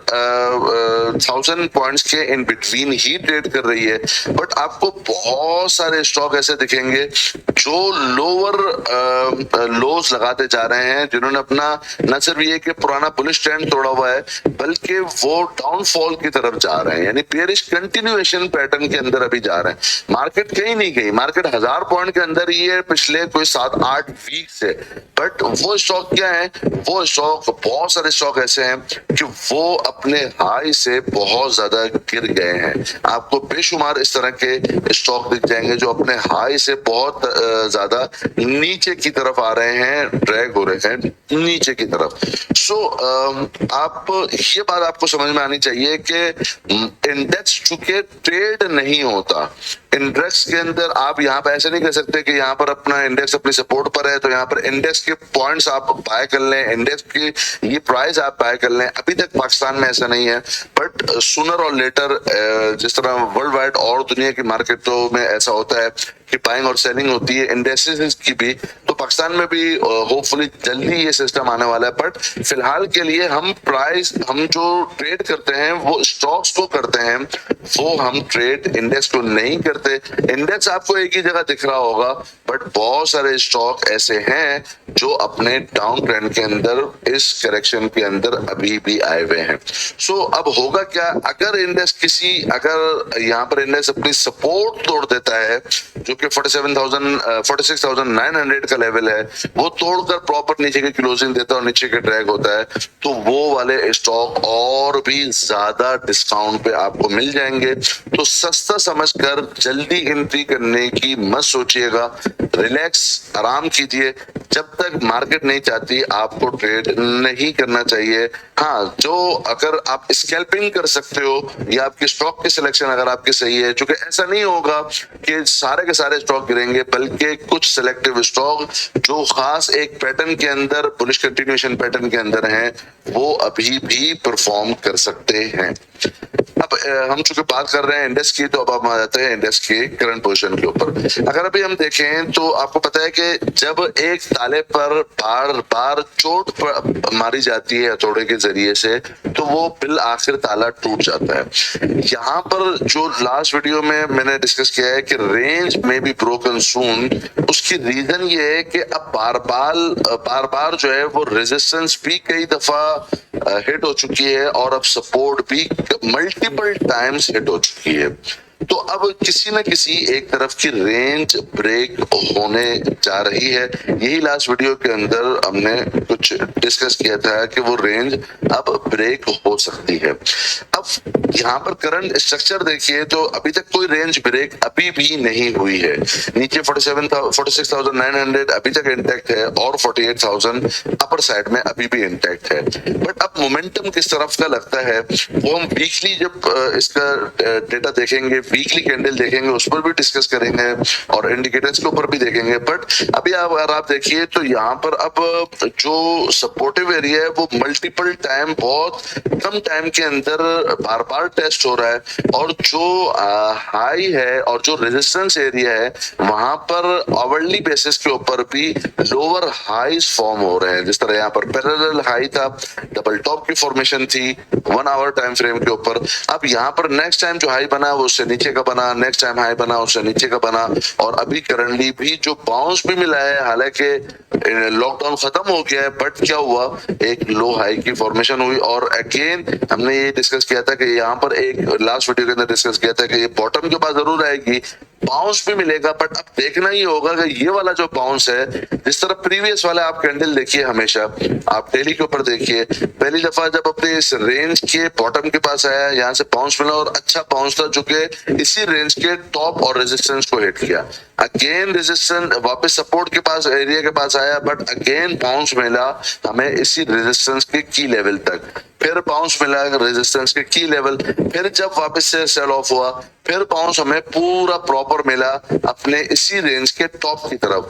पॉइंट्स के इन बिटवीन ही ट्रेड कर रही है। बट आपको बहुत सारे स्टॉक ऐसे दिखेंगे जो लोअर लोज लगाते जा रहे हैं, जिन्होंने अपना न सिर्फ ये कि पुराना बुलिश ट्रेंड तोड़ा हुआ है, बल्कि वो डाउनफॉल की तरफ जा रहे हैं, यानी बेयरिश कंटिन्यूएशन पैटर्न के अंदर अभी जा रहे हैं। मार्केट कहीं नहीं गई, मार्केट 1000 पॉइंट के अंदर ही है पिछले कोई 7-8 वीक से। बट वो स्टॉक क्या है, वो स्टॉक, बहुत सारे स्टॉक ऐसे हैं कि वो अपने हाई से बहुत ज्यादा गिर गए हैं। आपको बेशुमार इस तरह के स्टॉक दिख जाएंगे जो अपने हाई से बहुत ज्यादा नीचे की तरफ आ रहे हैं, ड्रैग हो रहे हैं नीचे की तरफ। सो आप ये बात आपको समझ में आनी चाहिए कि इंडेक्स चूंकि ट्रेड नहीं होता, इंडेक्स के अंदर आप यहाँ पे ऐसे नहीं कह सकते कि यहाँ पर अपना इंडेक्स अपनी सपोर्ट पर है तो यहाँ पर इंडेक्स के पॉइंट्स आप बाय कर लें, इंडेक्स की ये प्राइस आप बाय कर लें। अभी तक पाकिस्तान में ऐसा नहीं है, बट सूनर और लेटर जिस तरह वर्ल्ड वाइड और दुनिया की मार्केटों में ऐसा होता है कि बाइंग और सेलिंग होती है इंडेक्सेस की भी, तो पाकिस्तान में भी होपफुली जल्दी ये सिस्टम आने वाला है। बट फिलहाल के लिए हम जो ट्रेड करते हैं वो स्टॉक्स को करते हैं, वो हम ट्रेड इंडेक्स को नहीं करते। इंडेक्स आपको एक ही जगह दिख रहा होगा, बट बहुत सारे स्टॉक ऐसे हैं जो अपने डाउन ट्रेंड के अंदर, इस करेक्शन के अंदर अभी भी आए हुए हैं। सो अब होगा क्या, अगर अगर यहाँ पर इंडेक्स अपनी सपोर्ट तोड़ देता है, जो कि 46,900 का लेवल है, वो तोड़कर प्रॉपर नीचे की क्लोजिंग देता है और नीचे के ड्रैग होता है, तो वो वाले स्टॉक और भी ज्यादा डिस्काउंट पे आपको मिल जाएंगे। तो सस्ता समझकर जल्दी एंट्री करने की मत सोचिएगा, रिलैक्स आराम कीजिए। जब तक मार्केट नहीं चाहती आपको ट्रेड नहीं करना चाहिए। हाँ, जो अगर आप स्कैल्पिंग कर सकते हो या आपकी स्टॉक की सिलेक्शन अगर आपकी सही है, क्योंकि ऐसा नहीं होगा कि सारे के सारे स्टॉक गिरेंगे, बल्कि कुछ सिलेक्टिव स्टॉक जो खास एक पैटर्न के अंदर, बुलिश कंटिन्यूएशन पैटर्न के अंदर हैं, वो अभी भी परफॉर्म कर सकते हैं। अब अब हम चूंकि बात कर रहे हैं इंडेक्स की, तो अब हम आ जाते हैं इंडेक्स के करंट पोजीशन के ऊपर। अगर अभी हम देखें तो आपको पता है कि जब एक ताले पर बार बार चोट मारी जाती है हथौड़े के जरिए से, तो वो बिल आखिर ताला टूट जाता है। यहाँ पर जो लास्ट वीडियो में मैंने डिस्कस किया है कि रेंज में बी ब्रोकन सून, उसकी रीजन ये है कि अब बार बार जो है वो रेजिस्टेंस भी कई दफा हिट हो चुकी है और अब सपोर्ट भी मल्टीपल टाइम्स हिट हो चुकी है। तो अब किसी न किसी एक तरफ की रेंज ब्रेक होने जा रही है। यही लास्ट वीडियो के अंदर हमने कुछ डिस्कस किया था कि वो रेंज अब ब्रेक हो सकती है। अब यहाँ पर करंट स्ट्रक्चर देखिए तो अभी तक कोई रेंज ब्रेक अभी भी नहीं हुई है। नीचे 46,900 अभी तक इंटैक्ट है और 48,000 अपर साइड में अभी भी इंटैक्ट है। बट अब मोमेंटम किस तरफ का लगता है वो हम वीकली जब इसका डेटा देखेंगे, वीकली कैंडल देखेंगे, उस पर भी डिस्कस करेंगे और इंडिकेटर्स के ऊपर भी देखेंगे। बट अभी अगर आप देखिए तो यहाँ पर अब जो सपोर्टिव एरिया है वो मल्टीपल टाइम, बहुत कम टाइम के अंदर बार बार टेस्ट हो रहा है, और जो हाई है और जो रेजिस्टेंस एरिया है वहां पर आवरली बेसिस के ऊपर भी लोअर हाईज फॉर्म हो रहे हैं। जिस तरह यहाँ पर पैरेलल हाई था, डबल टॉप की फॉर्मेशन थी 1 आवर टाइम फ्रेम के ऊपर। अब यहाँ पर नेक्स्ट टाइम जो हाई बना वो उससे नीचे का बना, नेक्स्ट टाइम हाई बना उससे नीचे का बना, और अभी करंटली भी जो बाउंस भी मिला है, हालांकि लॉकडाउन खत्म हो गया है, बट क्या हुआ, एक लो हाई की फॉर्मेशन हुई। और अगेन हमने ये डिस्कस किया था कि यहाँ पर एक लास्ट वीडियो के अंदर डिस्कस किया था कि ये बॉटम के पास जरूर आएगी, बाउंस भी मिलेगा, बट अब देखना ही होगा कि ये वाला जो बाउंस है, जिस तरह प्रीवियस वाला आप कैंडल देखिए, हमेशा आप डेली के ऊपर देखिए, पहली दफा जब अपने इस रेंज के बॉटम के पास आया, यहाँ से बाउंस मिला और अच्छा बाउंस था जो कि इसी रेंज के टॉप और रेजिस्टेंस को हिट किया। अगेन रेजिस्टेंस वापस सपोर्ट के पास, एरिया के पास आया, बट अगेन बाउंस मिला हमें इसी रेजिस्टेंस के की लेवल तक, फिर बाउंस मिला रेजिस्टेंस के की लेवल, फिर जब वापस से सेल ऑफ हुआ, फिर बाउंस हमें पूरा प्रॉपर मिला अपने इसी रेंज के टॉप की तरफ।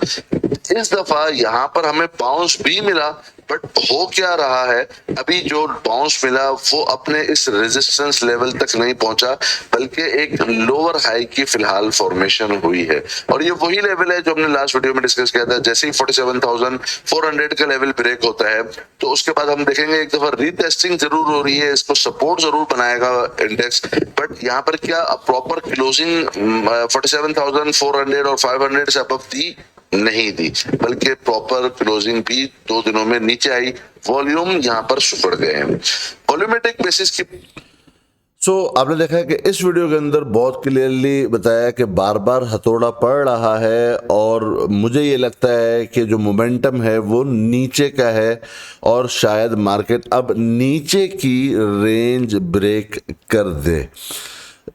इस दफा यहाँ पर हमें बाउंस भी मिला, बट हो क्या रहा है, अभी जो बाउंस मिला वो अपने इस रेजिस्टेंस लेवल तक नहीं पहुंचा, बल्कि एक लोअर हाई की फिलहाल फॉर्मेशन हुई है। और ये वही लेवल है जो हमने लास्ट वीडियो में डिस्कस किया था। जैसे ही 47,400 का लेवल ब्रेक होता है तो उसके बाद हम देखेंगे एक दफा रीटेस्टिंग जरूर हो रही है, इसको सपोर्ट जरूर बनाएगा इंडेक्स, बट यहाँ पर क्या प्रॉपर क्लोजिंग 47,400 और 500 से अबव दी नहीं दी, बल्कि प्रॉपर क्लोजिंग भी 2 दिनों में नीचे आई, वॉल्यूम यहाँ पर सुपड़ गए हैं। वॉल्यूमेट्रिक बेसिस की आपने देखा है कि इस वीडियो के अंदर बहुत क्लियरली बताया कि बार बार हथौड़ा पड़ रहा है, और मुझे ये लगता है कि जो मोमेंटम है वो नीचे का है, और शायद मार्केट अब नीचे की रेंज ब्रेक कर दे।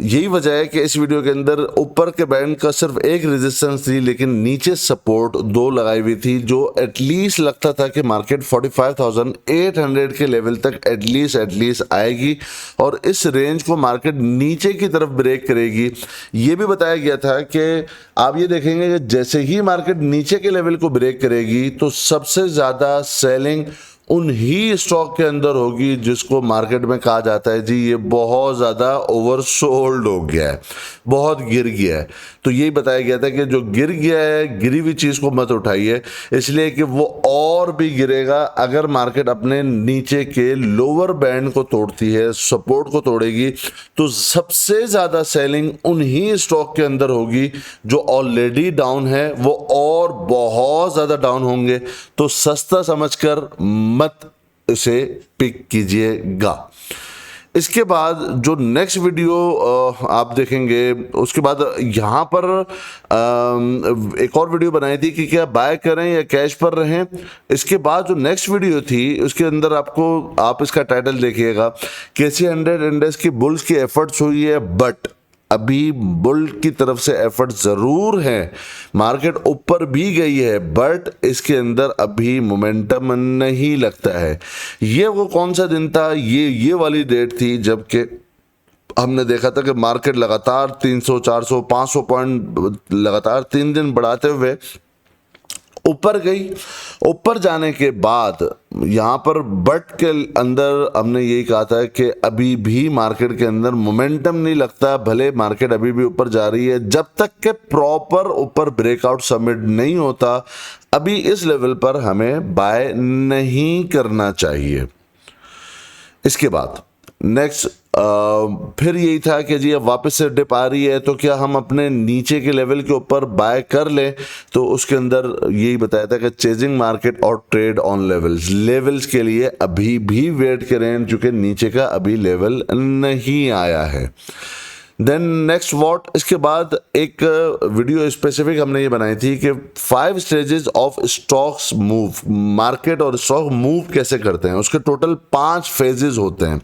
यही वजह है कि इस वीडियो के अंदर ऊपर के बैंड का सिर्फ एक रेजिस्टेंस थी, लेकिन नीचे सपोर्ट 2 लगाई हुई थी, जो एटलीस्ट लगता था कि मार्केट 45,800 के लेवल तक एटलीस्ट आएगी, और इस रेंज को मार्केट नीचे की तरफ ब्रेक करेगी। ये भी बताया गया था कि आप ये देखेंगे कि जैसे ही मार्केट नीचे के लेवल को ब्रेक करेगी तो सबसे ज़्यादा सेलिंग उन्हीं स्टॉक के अंदर होगी जिसको मार्केट में कहा जाता है जी ये बहुत ज़्यादा ओवरसोल्ड हो गया है, बहुत गिर गया है। तो यही बताया गया था कि जो गिर गया है, गिरी हुई चीज़ को मत उठाइए, इसलिए कि वो और भी गिरेगा अगर मार्केट अपने नीचे के लोअर बैंड को तोड़ती है, सपोर्ट को तोड़ेगी, तो सबसे ज़्यादा सेलिंग उन्हीं स्टॉक के अंदर होगी जो ऑलरेडी डाउन है, वो और बहुत ज़्यादा डाउन होंगे। तो सस्ता समझकर मत इसे पिक कीजिएगा। इसके बाद जो नेक्स्ट वीडियो आप देखेंगे, उसके बाद यहाँ पर एक और वीडियो बनाई थी कि क्या बाय करें या कैश पर रहें। इसके बाद जो नेक्स्ट वीडियो थी उसके अंदर आप इसका टाइटल देखिएगा, KC 100 इंडेक्स की बुल्स की एफर्ट्स हुई है, बट अभी बुल की तरफ से एफर्ट जरूर है, मार्केट ऊपर भी गई है, बट इसके अंदर अभी मोमेंटम नहीं लगता है। ये वो कौन सा दिन था, ये वाली डेट थी जबकि हमने देखा था कि मार्केट लगातार 300, 400, 500 पॉइंट लगातार 3 दिन बढ़ाते हुए ऊपर गई, ऊपर जाने के बाद यहाँ पर बट के अंदर हमने यही कहा था कि अभी भी मार्केट के अंदर मोमेंटम नहीं लगता, भले मार्केट अभी भी ऊपर जा रही है, जब तक के प्रॉपर ऊपर ब्रेकआउट सबमिट नहीं होता अभी इस लेवल पर हमें बाय नहीं करना चाहिए। इसके बाद नेक्स्ट फिर यही था कि जी अब वापस से डिप आ रही है तो क्या हम अपने नीचे के लेवल के ऊपर बाय कर लें, तो उसके अंदर यही बताया था कि चेजिंग मार्केट और ट्रेड ऑन लेवल्स के लिए अभी भी वेट करें क्योंकि नीचे का अभी लेवल नहीं आया है। देन नेक्स्ट व्हाट, इसके बाद एक वीडियो स्पेसिफिक हमने ये बनाई थी कि 5 stages of stocks move, market और स्टॉक मूव कैसे करते हैं, उसके टोटल 5 फेजेस होते हैं।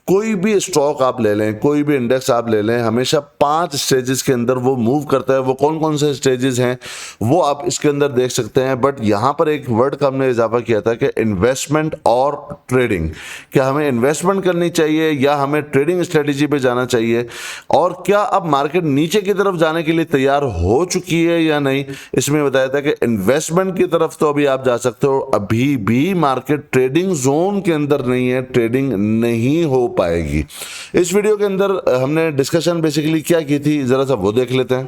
कोई भी स्टॉक आप ले लें, कोई भी इंडेक्स आप ले लें, हमेशा 5 स्टेजेस के अंदर वो मूव करता है। वो कौन कौन से स्टेजेस हैं वो आप इसके अंदर देख सकते हैं, बट यहाँ पर एक वर्ड का हमने इजाफा किया था कि इन्वेस्टमेंट और ट्रेडिंग। क्या हमें इन्वेस्टमेंट करनी चाहिए या हमें ट्रेडिंग स्ट्रेटेजी पे जाना चाहिए, और क्या अब मार्केट नीचे की तरफ जाने के लिए तैयार हो चुकी है या नहीं। इसमें बताया था कि इन्वेस्टमेंट की तरफ तो अभी आप जा सकते हो, अभी भी मार्केट ट्रेडिंग जोन के अंदर नहीं है, ट्रेडिंग नहीं हो पाएगी। इस वीडियो के अंदर हमने डिस्कशन बेसिकली क्या की थी, जरा सा वो देख लेते हैं।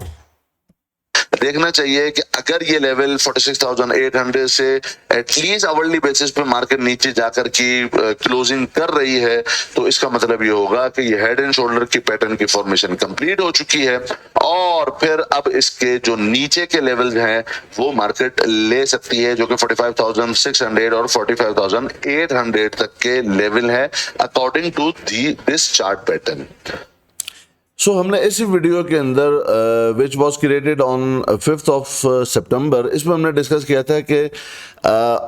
देखना चाहिए कि अगर ये लेवल 46,800 से एटलीस्ट आवरली बेसिस पे मार्केट नीचे जाकर की क्लोजिंग कर रही है तो इसका मतलब ये होगा कि ये हेड एंड शोल्डर की पैटर्न की फॉर्मेशन कंप्लीट हो चुकी है, और फिर अब इसके जो नीचे के लेवल्स हैं वो मार्केट ले सकती है, जो कि 45,600 और 45,800 तक के लेवल है according to this chart pattern. So हमने इसी वीडियो के अंदर which was created on 5th of September, इसमें हमने डिस्कस किया था कि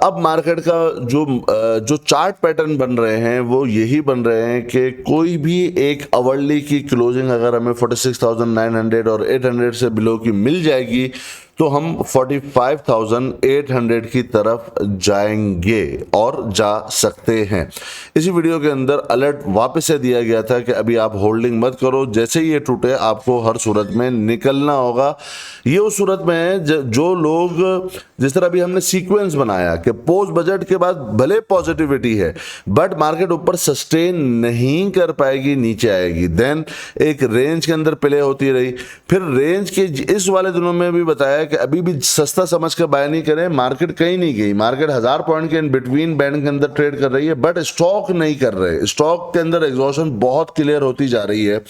अब मार्केट का जो चार्ट पैटर्न बन रहे हैं वो यही बन रहे हैं कि कोई भी एक आवरली की क्लोजिंग अगर हमें 46,900 और 800 से बिलो की मिल जाएगी तो हम 45,800 की तरफ जाएंगे और जा सकते हैं। इसी वीडियो के अंदर अलर्ट वापस से दिया गया था कि अभी आप होल्डिंग मत करो, जैसे ही ये टूटे आपको हर सूरत में निकलना होगा। ये उस सूरत में है जो लोग, जिस तरह अभी हमने सीक्वेंस बनाया कि पोस्ट बजट के बाद भले पॉजिटिविटी है बट मार्केट ऊपर सस्टेन नहीं कर पाएगी, नीचे आएगी, देन एक रेंज के अंदर प्ले होती रही, फिर रेंज के इस वाले दिनों में भी बताया कि अभी भी सस्ता समझ कर बाय नहीं करें। मार्केट कहीं नहीं गई, मार्केट 1000 पॉइंट के इन बिटवीन बैंड के अंदर ट्रेड कर रही है, बट स्टॉक नहीं कर रहे। स्टॉक के अंदर एग्जॉशन बहुत क्लियर होती जा रही है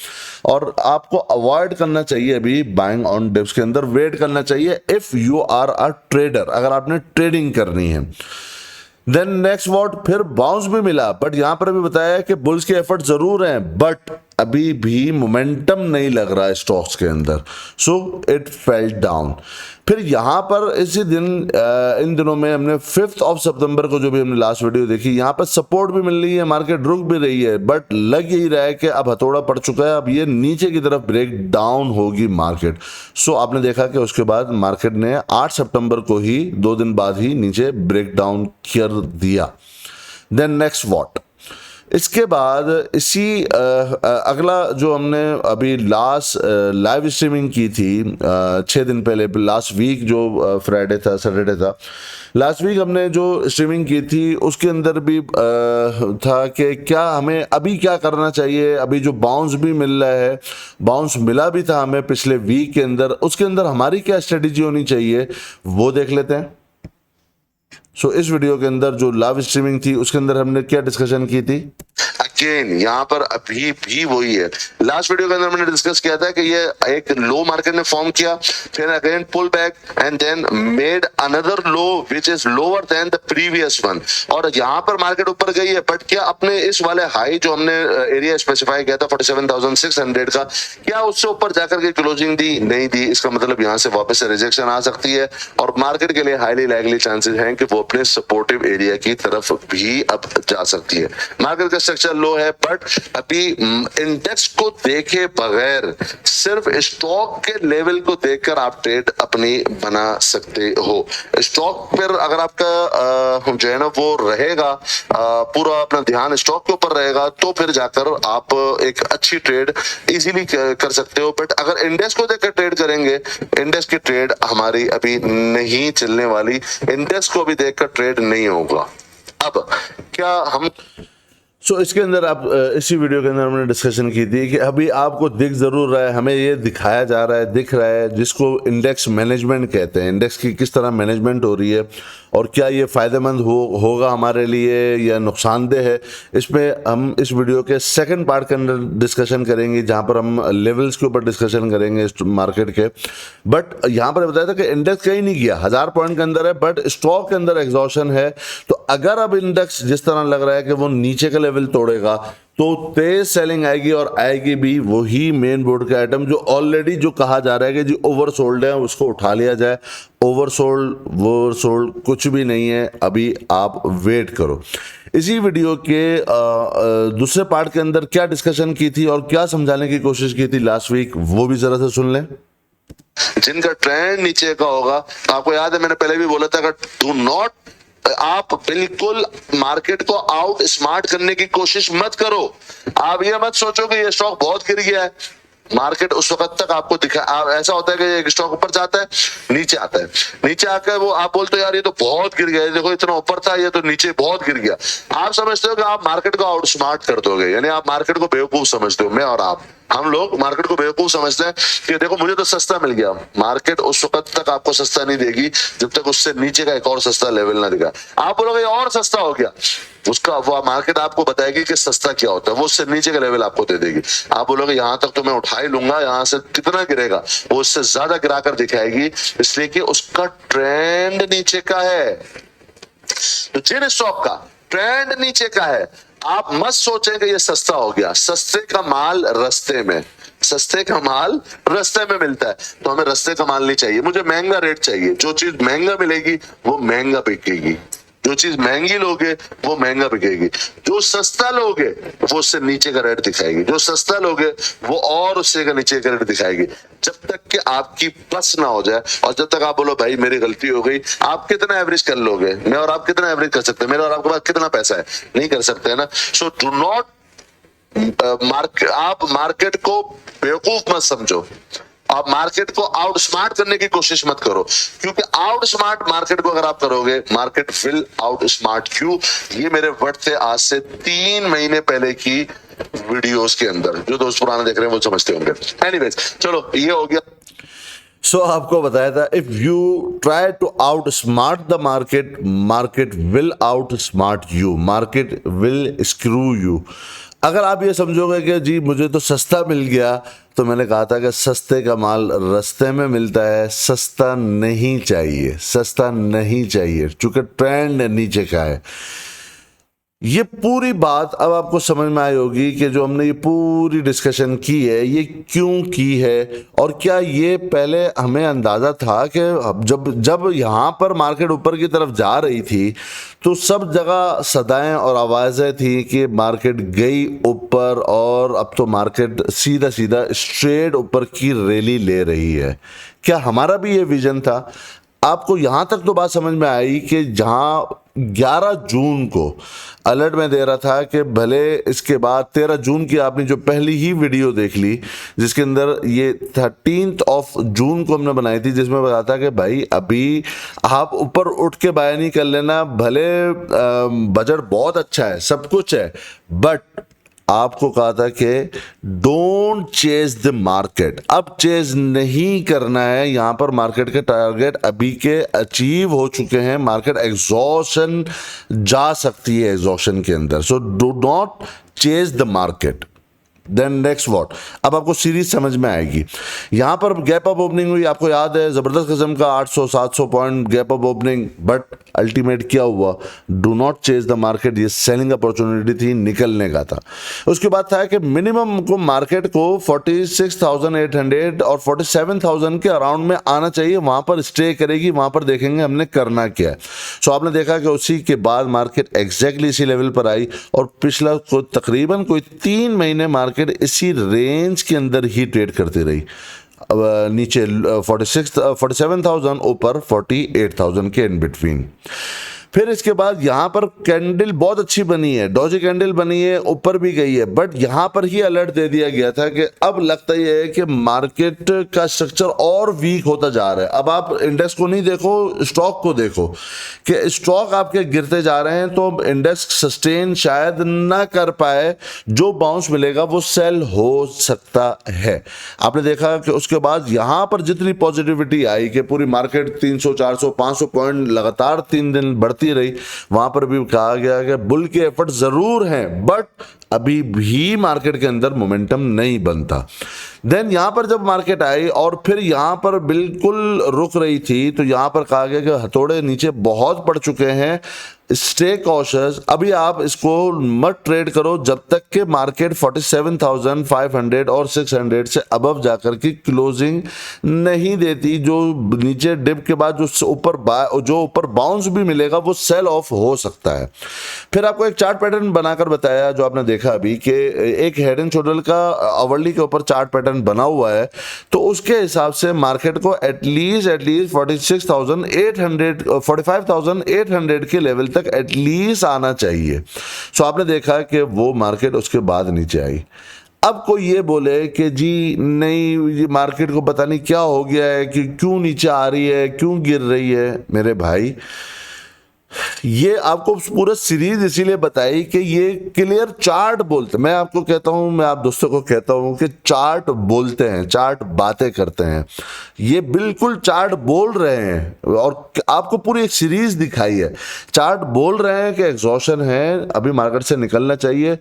और आपको अवॉइड करना चाहिए अभी बाइंग ऑन डिप्स के अंदर, वेट करना चाहिए if you are a trader, अगर आपने ट्रेडिंग करनी है। देन नेक्स्ट व्हाट, फिर बाउंस भी मिला, बट यहां पर भी बताया कि बुल्स के एफर्ट जरूर हैं बट अभी भी मोमेंटम नहीं लग रहा है स्टॉक्स के अंदर, सो इट फेल डाउन। फिर यहाँ पर इसी दिन इन दिनों में हमने 5th of September को जो भी हमने लास्ट वीडियो देखी, यहाँ पर सपोर्ट भी मिल रही है, मार्केट रुक भी रही है, बट लग यही रहा है कि अब हथौड़ा पड़ चुका है, अब ये नीचे की तरफ ब्रेक डाउन होगी मार्केट। सो आपने देखा कि उसके बाद मार्केट ने 8 सितंबर को ही 2 दिन बाद ही नीचे ब्रेक डाउन कर दिया। देन नेक्स्ट व्हाट, इसके बाद इसी अगला जो हमने अभी लास्ट लाइव स्ट्रीमिंग की थी 6 दिन पहले, लास्ट वीक जो फ्राइडे था, सैटरडे था, लास्ट वीक हमने जो स्ट्रीमिंग की थी उसके अंदर भी था कि क्या हमें अभी क्या करना चाहिए। अभी जो बाउंस भी मिल रहा है, बाउंस मिला भी था हमें पिछले वीक के अंदर, उसके अंदर हमारी क्या स्ट्रेटेजी होनी चाहिए वो देख लेते हैं। सो इस वीडियो के अंदर जो लाइव स्ट्रीमिंग थी उसके अंदर हमने क्या डिस्कशन की थी। अगेन यहाँ पर अभी भी वही है, लास्ट वीडियो के अंदर मैंने डिस्कस किया था कि ये एक लो मार्केट ने फॉर्म किया, फिर again pull back and then made another low which is lower than the previous one, और यहाँ पर मार्केट ऊपर गई है, बट क्या अपने इस वाले हाई जो हमने एरिया स्पेसिफाई किया था 47,600 का, क्या उससे ऊपर जाकर के क्लोजिंग दी? नहीं दी। इसका मतलब यहाँ से वापस से रिजेक्शन आ सकती है और मार्केट के लिए हाईली लाइकली चांसेस हैं कि वो अपने सपोर्टिव एरिया की तरफ भी अब जा सकती है। मार्केट का स्ट्रक्चर लो है, बट अभी इंडेक्स को देखे बगैर सिर्फ स्टॉक के लेवल को देखकर आप ट्रेड अपनी बना सकते हो। स्टॉक पर अगर आपका जो है ना वो रहेगा, पूरा अपना ध्यान स्टॉक के ऊपर रहेगा, तो फिर जाकर आप एक अच्छी ट्रेड इजीली कर सकते हो। बट अगर इंडेक्स को देखकर ट्रेड करेंगे, इंडेक्स की ट्रेड हमारी अभी नहीं चलने वाली, इंडेक्स को भी देखकर ट्रेड नहीं होगा। अब क्या हम इसके अंदर आप इसी वीडियो के अंदर हमने डिस्कशन की थी कि अभी आपको दिख ज़रूर रहा है, हमें ये दिखाया जा रहा है, दिख रहा है, जिसको इंडेक्स मैनेजमेंट कहते हैं। इंडेक्स की किस तरह मैनेजमेंट हो रही है और क्या ये फ़ायदेमंद होगा हमारे लिए या नुकसानदेह है, इसमें हम इस वीडियो के सेकंड पार्ट के अंदर डिस्कशन करेंगे, जहाँ पर हम लेवल्स के ऊपर डिस्कशन करेंगे इस मार्केट के। बट यहाँ पर बताया था कि इंडेक्स कहीं नहीं गया, 1000 पॉइंट के अंदर है, बट स्टॉक के अंदर एग्जॉशन है। तो अगर अब इंडेक्स जिस तरह लग रहा है कि वो नीचे का लेवल तोड़ेगा, तो तेज सेलिंग आएगी और आएगी भी वही मेन बोर्ड के आइटम जो ऑलरेडी जो कहा जा रहा है कि जी ओवरसोल्ड है, उसको उठा लिया जाए। ओवरसोल्ड कुछ भी नहीं है, अभी आप वेट करो। इसी वीडियो के दूसरे पार्ट के अंदर क्या डिस्कशन की थी और क्या समझाने की कोशिश की थी लास्ट वीक, वो भी जरा से सुन लें। जिनका ट्रेंड नीचे का होगा, आपको याद है मैंने पहले भी बोला था, अगर डू नॉट, आप बिल्कुल मार्केट को आउट स्मार्ट करने की कोशिश मत करो। आप ये मत सोचो कि ये स्टॉक बहुत गिर गया है, मार्केट उस वक्त तक आपको दिखा, ऐसा होता है कि एक स्टॉक ऊपर जाता है, नीचे आता है, नीचे आकर वो आप बोलते हो यार ये तो बहुत गिर गया, देखो इतना ऊपर था, ये तो नीचे बहुत गिर गया। आप समझते हो कि आप मार्केट को आउट स्मार्ट कर दोगे, यानी आप मार्केट को बेवकूफ समझते हो। मैं और आप, हम लोग मार्केट को बेवकूफ समझते हैं कि देखो मुझे तो सस्ता मिल गया। मार्केट उस वक्त तक आपको सस्ता नहीं देगी जब तक उससे नीचे का एक और सस्ता लेवल ना दिखा। आप बोलोगे और सस्ता हो गया, उसका वो मार्केट आपको बताएगी कि सस्ता क्या होता है, वो उससे नीचे का लेवल आपको दे देगी। आप बोलोगे यहां तक तो मैं उठा ही लूंगा, यहां से कितना गिरेगा, वो उससे ज्यादा गिराकर दिखाएगी, इसलिए कि उसका ट्रेंड नीचे का है। तो जिन स्टॉक का ट्रेंड नीचे का है, आप मत सोचें कि ये सस्ता हो गया। सस्ते का माल रस्ते में, सस्ते का माल रस्ते में मिलता है, तो हमें रस्ते का माल नहीं चाहिए, मुझे महंगा रेट चाहिए। जो चीज महंगा मिलेगी वो महंगा बिकेगी, जो चीज महंगी लोगे वो महंगा बिकेगी। जो सस्ता लोगे वो उससे नीचे का रेट दिखाएगी, जो सस्ता लोगे वो और उससे का नीचे का रेट दिखाएगी, जब तक कि आपकी बस ना हो जाए। और जब तक आप बोलो भाई मेरी गलती हो गई, आप कितना एवरेज कर लोगे? मैं और आप कितना एवरेज कर सकते हैं? मेरे और आपके पास कितना पैसा है? नहीं कर सकते है ना। सो डू नॉट आप मार्केट को बेवकूफ मत समझो, आप मार्केट को आउट स्मार्ट करने की कोशिश मत करो, क्योंकि आउट स्मार्ट मार्केट को अगर आप करोगे, market will outsmart you. ये मेरे वर्ड थे आज से 3 महीने पहले की वीडियोस के अंदर, जो दोस्त पुराने देख रहे हैं वो समझते होंगे। एनीवेज, चलो ये हो गया। आपको बताया था, if you try to outsmart the market, market will outsmart you, market will screw you. अगर आप ये समझोगे कि जी मुझे तो सस्ता मिल गया, तो मैंने कहा था कि सस्ते का माल रास्ते में मिलता है, सस्ता नहीं चाहिए, सस्ता नहीं चाहिए, चूंकि ट्रेंड नीचे का है। ये पूरी बात अब आपको समझ में आई होगी कि जो हमने ये पूरी डिस्कशन की है ये क्यों की है, और क्या ये पहले हमें अंदाज़ा था कि जब यहाँ पर मार्केट ऊपर की तरफ जा रही थी तो सब जगह सदाएं और आवाज़ें थी कि मार्केट गई ऊपर और अब तो मार्केट सीधा सीधा स्ट्रेट ऊपर की रैली ले रही है। क्या हमारा भी ये विजन था? आपको यहाँ तक तो बात समझ में आई कि जहाँ 11 जून को अलर्ट में दे रहा था कि भले इसके बाद 13 जून की आपने जो पहली ही वीडियो देख ली, जिसके अंदर ये 13 जून को हमने बनाई थी, जिसमें बताया था कि भाई अभी आप ऊपर उठ के बाय नहीं कर लेना, भले बजट बहुत अच्छा है, सब कुछ है, बट आपको कहा था कि डोंट चेज द मार्केट। अब चेज नहीं करना है, यहां पर मार्केट के टारगेट अभी के अचीव हो चुके हैं, मार्केट एग्जॉशन जा सकती है एग्जॉशन के अंदर। So do not chase the market. Then next what, अब आपको सीरीज समझ में आएगी। यहां पर गैप अप ओपनिंग हुई, आपको याद है, जबरदस्त किस्म का 800-700 point gap up opening, but ultimate क्या हुआ, do not chase the market, ये सेलिंग अपॉर्चुनिटी थी, निकलने का था। उसके बाद था कि मिनिमम को मार्केट को 46,800 और 47,000 के अराउंड में आना चाहिए, वहां पर स्टे करेगी, वहां पर देखेंगे हमने करना क्या है। सो आपने देखा कि उसी के बाद मार्केट एग्जैक्टली इसी लेवल पर आई और पिछला तकरीबन कोई 3 महीने मार्केट इसी रेंज के अंदर ही ट्रेड करती रही। अब नीचे 47,000, ऊपर 48,000 के इन बिटवीन। फिर इसके बाद यहाँ पर कैंडल बहुत अच्छी बनी है, डॉजी कैंडल बनी है, ऊपर भी गई है, बट यहाँ पर ही अलर्ट दे दिया गया था कि अब लगता ये है कि मार्केट का स्ट्रक्चर और वीक होता जा रहा है। अब आप इंडेक्स को नहीं देखो, स्टॉक को देखो कि स्टॉक आपके गिरते जा रहे हैं, तो इंडेक्स सस्टेन शायद ना कर पाए, जो बाउंस मिलेगा वो सेल हो सकता है। आपने देखा कि उसके बाद यहाँ पर जितनी पॉजिटिविटी आई कि पूरी मार्केट 300, 400, 500 पॉइंट लगातार 3 दिन बढ़ती रही, वहां पर भी कहा गया कि बुल के एफर्ट जरूर हैं, बट अभी भी मार्केट के अंदर मोमेंटम नहीं बनता। देन यहां पर जब मार्केट आई और फिर यहां पर बिल्कुल रुक रही थी, तो यहां पर कहा गया कि हथौड़े नीचे बहुत पड़ चुके हैं, स्टे कॉशियस, अभी आप इसको मत ट्रेड करो जब तक कि मार्केट 47,500 और 600 से अबव जाकर की क्लोजिंग नहीं देती। जो नीचे डिप के बाद जो ऊपर बाउंस भी मिलेगा वो सेल ऑफ हो सकता है। फिर आपको एक चार्ट पैटर्न बनाकर बताया, जो आपने देखा अभी कि एक हेड एंड शोल्डर का आवरली के ऊपर चार्ट पैटर्न बना हुआ है, तो उसके हिसाब से मार्केट को एटलीस्ट 45,800 के लेवल तक एटलीस्ट आना चाहिए। सो आपने देखा कि वो मार्केट उसके बाद नीचे आई। अब कोई ये बोले कि जी नहीं, ये मार्केट को पता नहीं क्या हो गया है कि क्यों नीचे आ रही है, क्यों गिर रही है। मेरे भाई, ये आपको पूरा सीरीज इसीलिए बताई कि ये क्लियर चार्ट बोलते, मैं आपको कहता हूं, मैं आप दोस्तों को कहता हूं कि चार्ट बोलते हैं, चार्ट बातें करते हैं। ये बिल्कुल चार्ट बोल रहे हैं और आपको पूरी एक सीरीज दिखाई है। चार्ट बोल रहे हैं कि एग्जॉशन है, अभी मार्केट से निकलना चाहिए।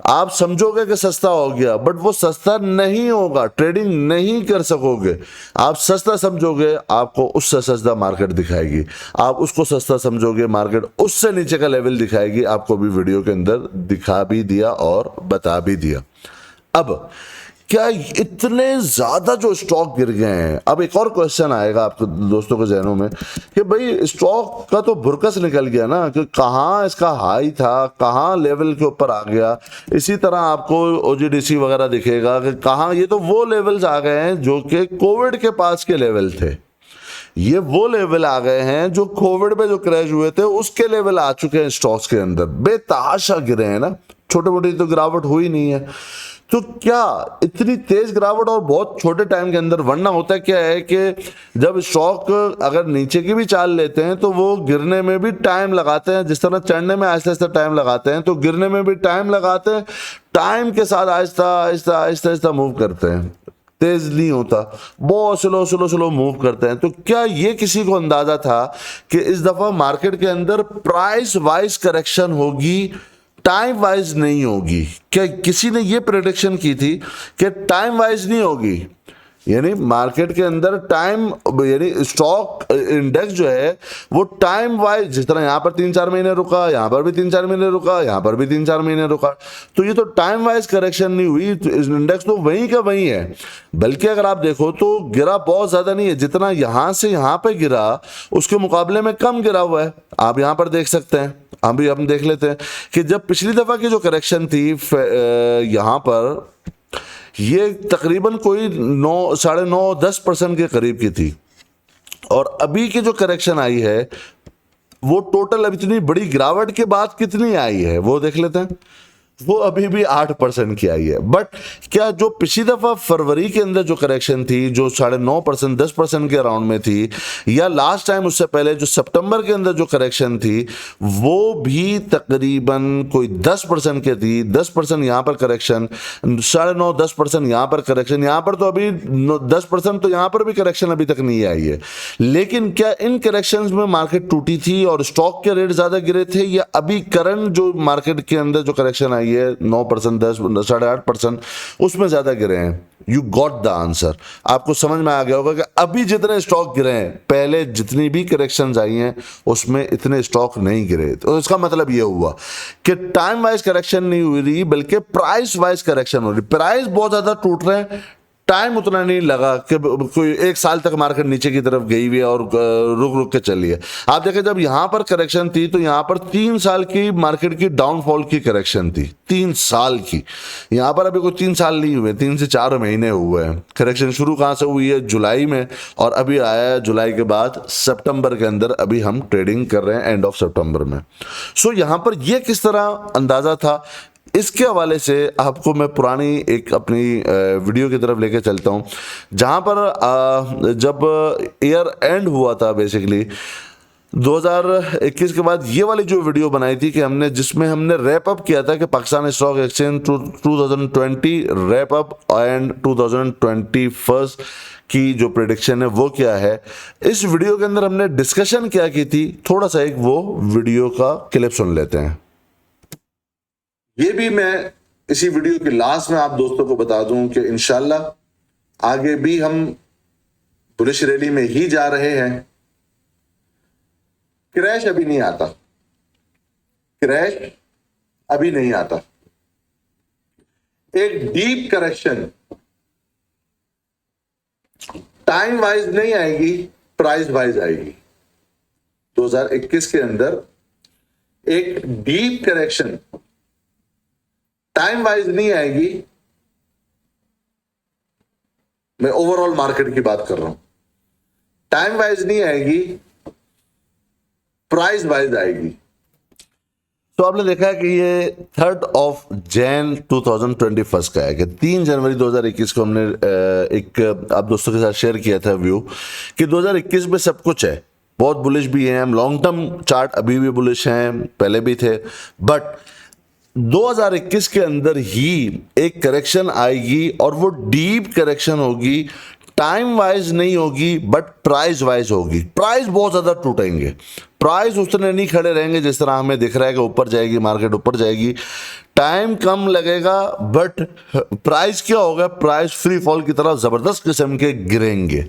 आप समझोगे कि सस्ता हो गया, बट वो सस्ता नहीं होगा, ट्रेडिंग नहीं कर सकोगे। आप सस्ता समझोगे, आपको उससे सस्ता मार्केट दिखाएगी, आप उसको सस्ता समझोगे, मार्केट उससे नीचे का लेवल दिखाएगी। आपको भी वीडियो के अंदर दिखा भी दिया और बता भी दिया। अब क्या इतने ज्यादा जो स्टॉक गिर गए हैं, अब एक और क्वेश्चन आएगा आपके दोस्तों के जहनों में कि भाई स्टॉक का तो भुरकस निकल गया ना, कि कहाँ इसका हाई था, कहाँ लेवल के ऊपर आ गया। इसी तरह आपको ओजीडीसी वगैरह दिखेगा कि कहाँ, ये तो वो लेवल्स आ गए हैं जो कि कोविड के पास के लेवल थे। ये वो लेवल आ गए हैं जो कोविड में जो क्रैश हुए थे उसके लेवल आ चुके हैं स्टॉक्स के अंदर। बेतहाशा गिरे हैं ना, छोटे मोटी तो गिरावट हुई नहीं है। तो क्या इतनी तेज गिरावट और बहुत छोटे टाइम के अंदर, वरना होता क्या है कि जब स्टॉक अगर नीचे की भी चाल लेते हैं तो वो गिरने में भी टाइम लगाते हैं, जिस तरह चढ़ने में आहिस्ता आहिस्ता टाइम लगाते हैं, तो गिरने में भी टाइम लगाते हैं। टाइम के साथ आहिस्ता आहिस्ता आहिस्ता आहिस्ता मूव करते हैं, तेज नहीं होता, बहुत स्लो स्लो स्लो मूव करते हैं। तो क्या ये किसी को अंदाजा था कि इस दफा मार्केट के अंदर प्राइस वाइज करेक्शन होगी, टाइम वाइज नहीं होगी? क्या किसी ने ये प्रेडिक्शन की थी कि टाइम वाइज नहीं होगी? यानी मार्केट के अंदर टाइम, यानी स्टॉक इंडेक्स जो है वो टाइम वाइज, जिस तरह यहां पर 3-4 महीने रुका, यहां पर भी 3-4 महीने रुका, यहां पर भी 3-4 महीने रुका, तो ये तो टाइम वाइज करेक्शन नहीं हुई, तो इंडेक्स तो वहीं का वहीं है। बल्कि अगर आप देखो तो गिरा बहुत ज्यादा नहीं है, जितना यहां से यहां पे गिरा उसके मुकाबले में कम गिरा हुआ है। आप यहां पर देख सकते हैं, हम देख लेते हैं कि जब पिछली दफा की जो करेक्शन थी यहां पर, ये तकरीबन कोई 9, 9.5, 10% के करीब की थी, और अभी की जो करेक्शन आई है वो टोटल अब इतनी बड़ी गिरावट के बाद कितनी आई है वो देख लेते हैं। वो अभी भी 8% की आई है। बट क्या जो पिछली दफा फरवरी के अंदर जो करेक्शन थी, जो 9.5%, 10% के अराउंड में थी, या लास्ट टाइम उससे पहले जो सितंबर के अंदर जो करेक्शन थी, वो भी तकरीबन कोई 10% की थी। 10% यहां पर करेक्शन, 9.5, 10% यहां पर करेक्शन, यहां पर तो अभी 10%, तो यहां पर भी करेक्शन अभी तक नहीं आई है। लेकिन क्या इन करेक्शंस में मार्केट टूटी थी और स्टॉक के रेट ज्यादा गिरे थे, या अभी करंट जो मार्केट के अंदर जो करेक्शन आई है 9%, 10, 8.5%, उसमें ज़्यादा गिरे हैं। You got the answer. आपको समझ में आ गया होगा कि अभी जितने स्टॉक गिरे हैं, पहले जितनी भी करेक्शंस आई हैं उसमें इतने स्टॉक नहीं गिरे। तो इसका मतलब ये हुआ कि टाइम वाइज करेक्शन नहीं हुई रही, बल्कि प्राइस वाइज करेक्शन हो रही। प्राइस बहुत ज़्यादा टूट रहे हैं, टाइम उतना नहीं लगा कि कोई 1 साल तक मार्केट नीचे की तरफ गई हुई है और रुक रुक के चली है। आप देखें, जब यहां पर करेक्शन थी तो यहां पर 3 साल की मार्केट की डाउनफॉल की करेक्शन थी, 3 साल की। यहां पर अभी कोई 3 साल नहीं हुए, 3 से 4 महीने हुए हैं। करेक्शन शुरू कहां से हुई है? जुलाई में, और अभी आया है जुलाई के बाद सितंबर के अंदर अभी हम ट्रेडिंग कर रहे हैं, एंड ऑफ सितंबर में। सो यहां पर यह किस तरह अंदाजा था, इसके हवाले से आपको मैं पुरानी एक अपनी वीडियो की तरफ लेके चलता हूं, जहां पर जब ईयर एंड हुआ था, बेसिकली 2021 के बाद ये वाली जो वीडियो बनाई थी कि हमने, जिसमें हमने रैप अप किया था कि Pakistan stock exchange 2020 wrap up and 2021 की जो प्रेडिक्शन है वो क्या है। इस वीडियो के अंदर हमने डिस्कशन क्या की थी, थोड़ा सा एक वो वीडियो का क्लिप सुन लेते हैं। ये भी मैं इसी वीडियो के लास्ट में आप दोस्तों को बता दूं कि इंशाल्लाह आगे भी हम बुलिश रैली में ही जा रहे हैं। क्रैश अभी नहीं आता, क्रैश अभी नहीं आता। एक डीप करेक्शन टाइम वाइज नहीं आएगी, प्राइस वाइज आएगी। 2021 के अंदर एक डीप करेक्शन टाइम वाइज नहीं आएगी। मैं ओवरऑल मार्केट की बात कर रहा हूं। टाइम वाइज नहीं आएगी, प्राइस वाइज आएगी। तो आपने देखा है कि ये 3 जनवरी 2021 का है कि 3 जनवरी 2021 को हमने एक आप दोस्तों के साथ शेयर किया था व्यू कि 2021 में सब कुछ है, बहुत बुलिश भी हैं हम, लॉन्ग टर्म चार्ट अभी भी बुलिश हैं, पहले भी थे, बट 2021 के अंदर ही एक करेक्शन आएगी और वो डीप करेक्शन होगी। टाइम वाइज नहीं होगी बट प्राइस वाइज होगी। प्राइस बहुत ज़्यादा टूटेंगे, प्राइस उतने नहीं खड़े रहेंगे जिस तरह हमें दिख रहा है कि ऊपर जाएगी मार्केट, ऊपर जाएगी। टाइम कम लगेगा बट प्राइस क्या होगा, प्राइस फ्री फॉल की तरह ज़बरदस्त किस्म के गिरेंगे।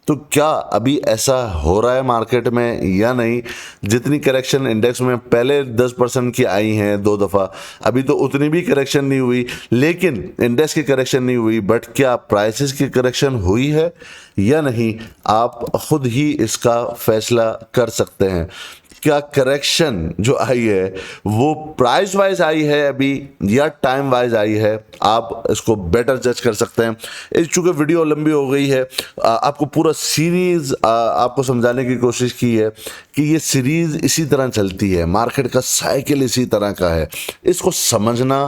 तो क्या अभी ऐसा हो रहा है मार्केट में या नहीं? जितनी करेक्शन इंडेक्स में पहले 10% की आई हैं 2 दफ़ा, अभी तो उतनी भी करेक्शन नहीं हुई, लेकिन इंडेक्स की करेक्शन नहीं हुई, बट क्या प्राइसेस की करेक्शन हुई है या नहीं, आप खुद ही इसका फैसला कर सकते हैं। क्या करेक्शन जो आई है वो प्राइस वाइज आई है अभी या टाइम वाइज आई है, आप इसको बेटर जज कर सकते हैं। इस चूँकि वीडियो लंबी हो गई है, आपको पूरा सीरीज़ आपको समझाने की कोशिश की है कि ये सीरीज़ इसी तरह चलती है, मार्केट का साइकिल इसी तरह का है, इसको समझना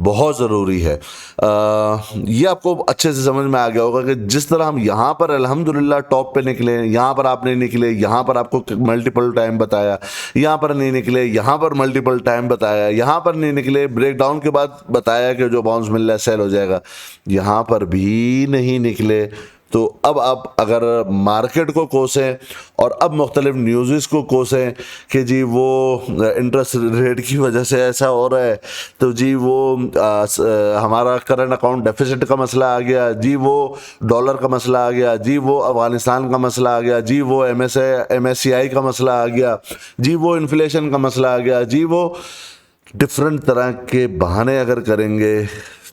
बहुत ज़रूरी है। ये आपको अच्छे से समझ में आ गया होगा कि जिस तरह हम यहाँ पर अल्हम्दुलिल्लाह टॉप पे निकले, यहाँ पर आप नहीं निकले, यहाँ पर आपको मल्टीपल टाइम बताया, यहाँ पर नहीं निकले, यहाँ पर मल्टीपल टाइम बताया, यहाँ पर नहीं निकले, ब्रेकडाउन के बाद बताया कि जो बाउंस मिल रहा है सेल हो जाएगा, यहाँ पर भी नहीं निकले। तो अब आप अगर मार्केट को कोसें और अब मुख्तलिफ न्यूज़ को कोसें कि जी वो इंटरेस्ट रेट की वजह से ऐसा हो रहा है, तो जी वो हमारा करंट अकाउंट डेफिसिट का मसला आ गया, जी वो डॉलर का मसला आ गया, जी वो अफ़गानिस्तान का मसला आ गया, जी वो MSCI का मसला आ गया, जी वो इन्फ्लेशन का मसला आ गया, जी वो डिफरेंट तरह के बहाने अगर करेंगे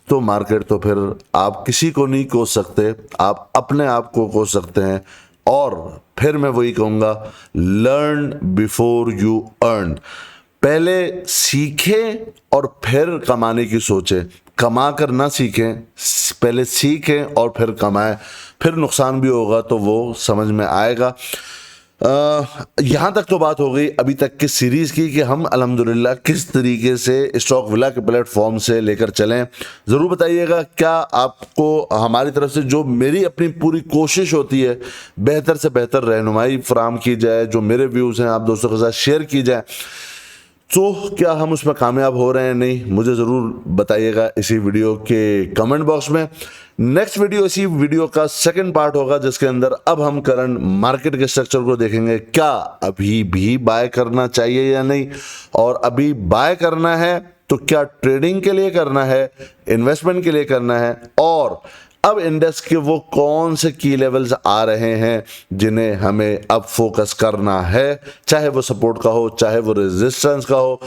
तो मार्केट तो फिर आप किसी को नहीं कोस सकते, आप अपने आप को कोस सकते हैं। और फिर मैं वही कहूँगा, लर्न बिफोर यू अर्न। पहले सीखें और फिर कमाने की सोचें, कमा कर ना सीखें, पहले सीखें और फिर कमाएं, फिर नुकसान भी होगा तो वो समझ में आएगा। यहाँ तक तो बात हो गई अभी तक की सीरीज़ की कि हम अल्हम्दुलिल्लाह किस तरीके से स्टॉक विला के प्लेटफॉर्म से लेकर चलें। ज़रूर बताइएगा क्या आपको हमारी तरफ से, जो मेरी अपनी पूरी कोशिश होती है, बेहतर से बेहतर रहनुमाई फराम की जाए, जो मेरे व्यूज़ हैं आप दोस्तों के साथ शेयर की जाए, तो क्या हम उसमें कामयाब हो रहे हैं नहीं, मुझे ज़रूर बताइएगा इसी वीडियो के कमेंट बॉक्स में। नेक्स्ट वीडियो इसी वीडियो का सेकंड पार्ट होगा जिसके अंदर अब हम करंट मार्केट के स्ट्रक्चर को देखेंगे, क्या अभी भी बाय करना चाहिए या नहीं, और अभी बाय करना है तो क्या ट्रेडिंग के लिए करना है, इन्वेस्टमेंट के लिए करना है, और अब इंडेक्स के वो कौन से की लेवल्स आ रहे हैं जिन्हें हमें अब फोकस करना है, चाहे वो सपोर्ट का हो, चाहे वो रेजिस्टेंस का हो।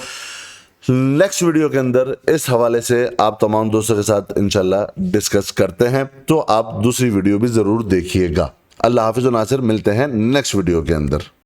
नेक्स्ट वीडियो के अंदर इस हवाले से आप तमाम दोस्तों के साथ इंशाल्लाह डिस्कस करते हैं, तो आप दूसरी वीडियो भी जरूर देखिएगा। अल्लाह हाफिज़ व नासिर, मिलते हैं नेक्स्ट वीडियो के अंदर।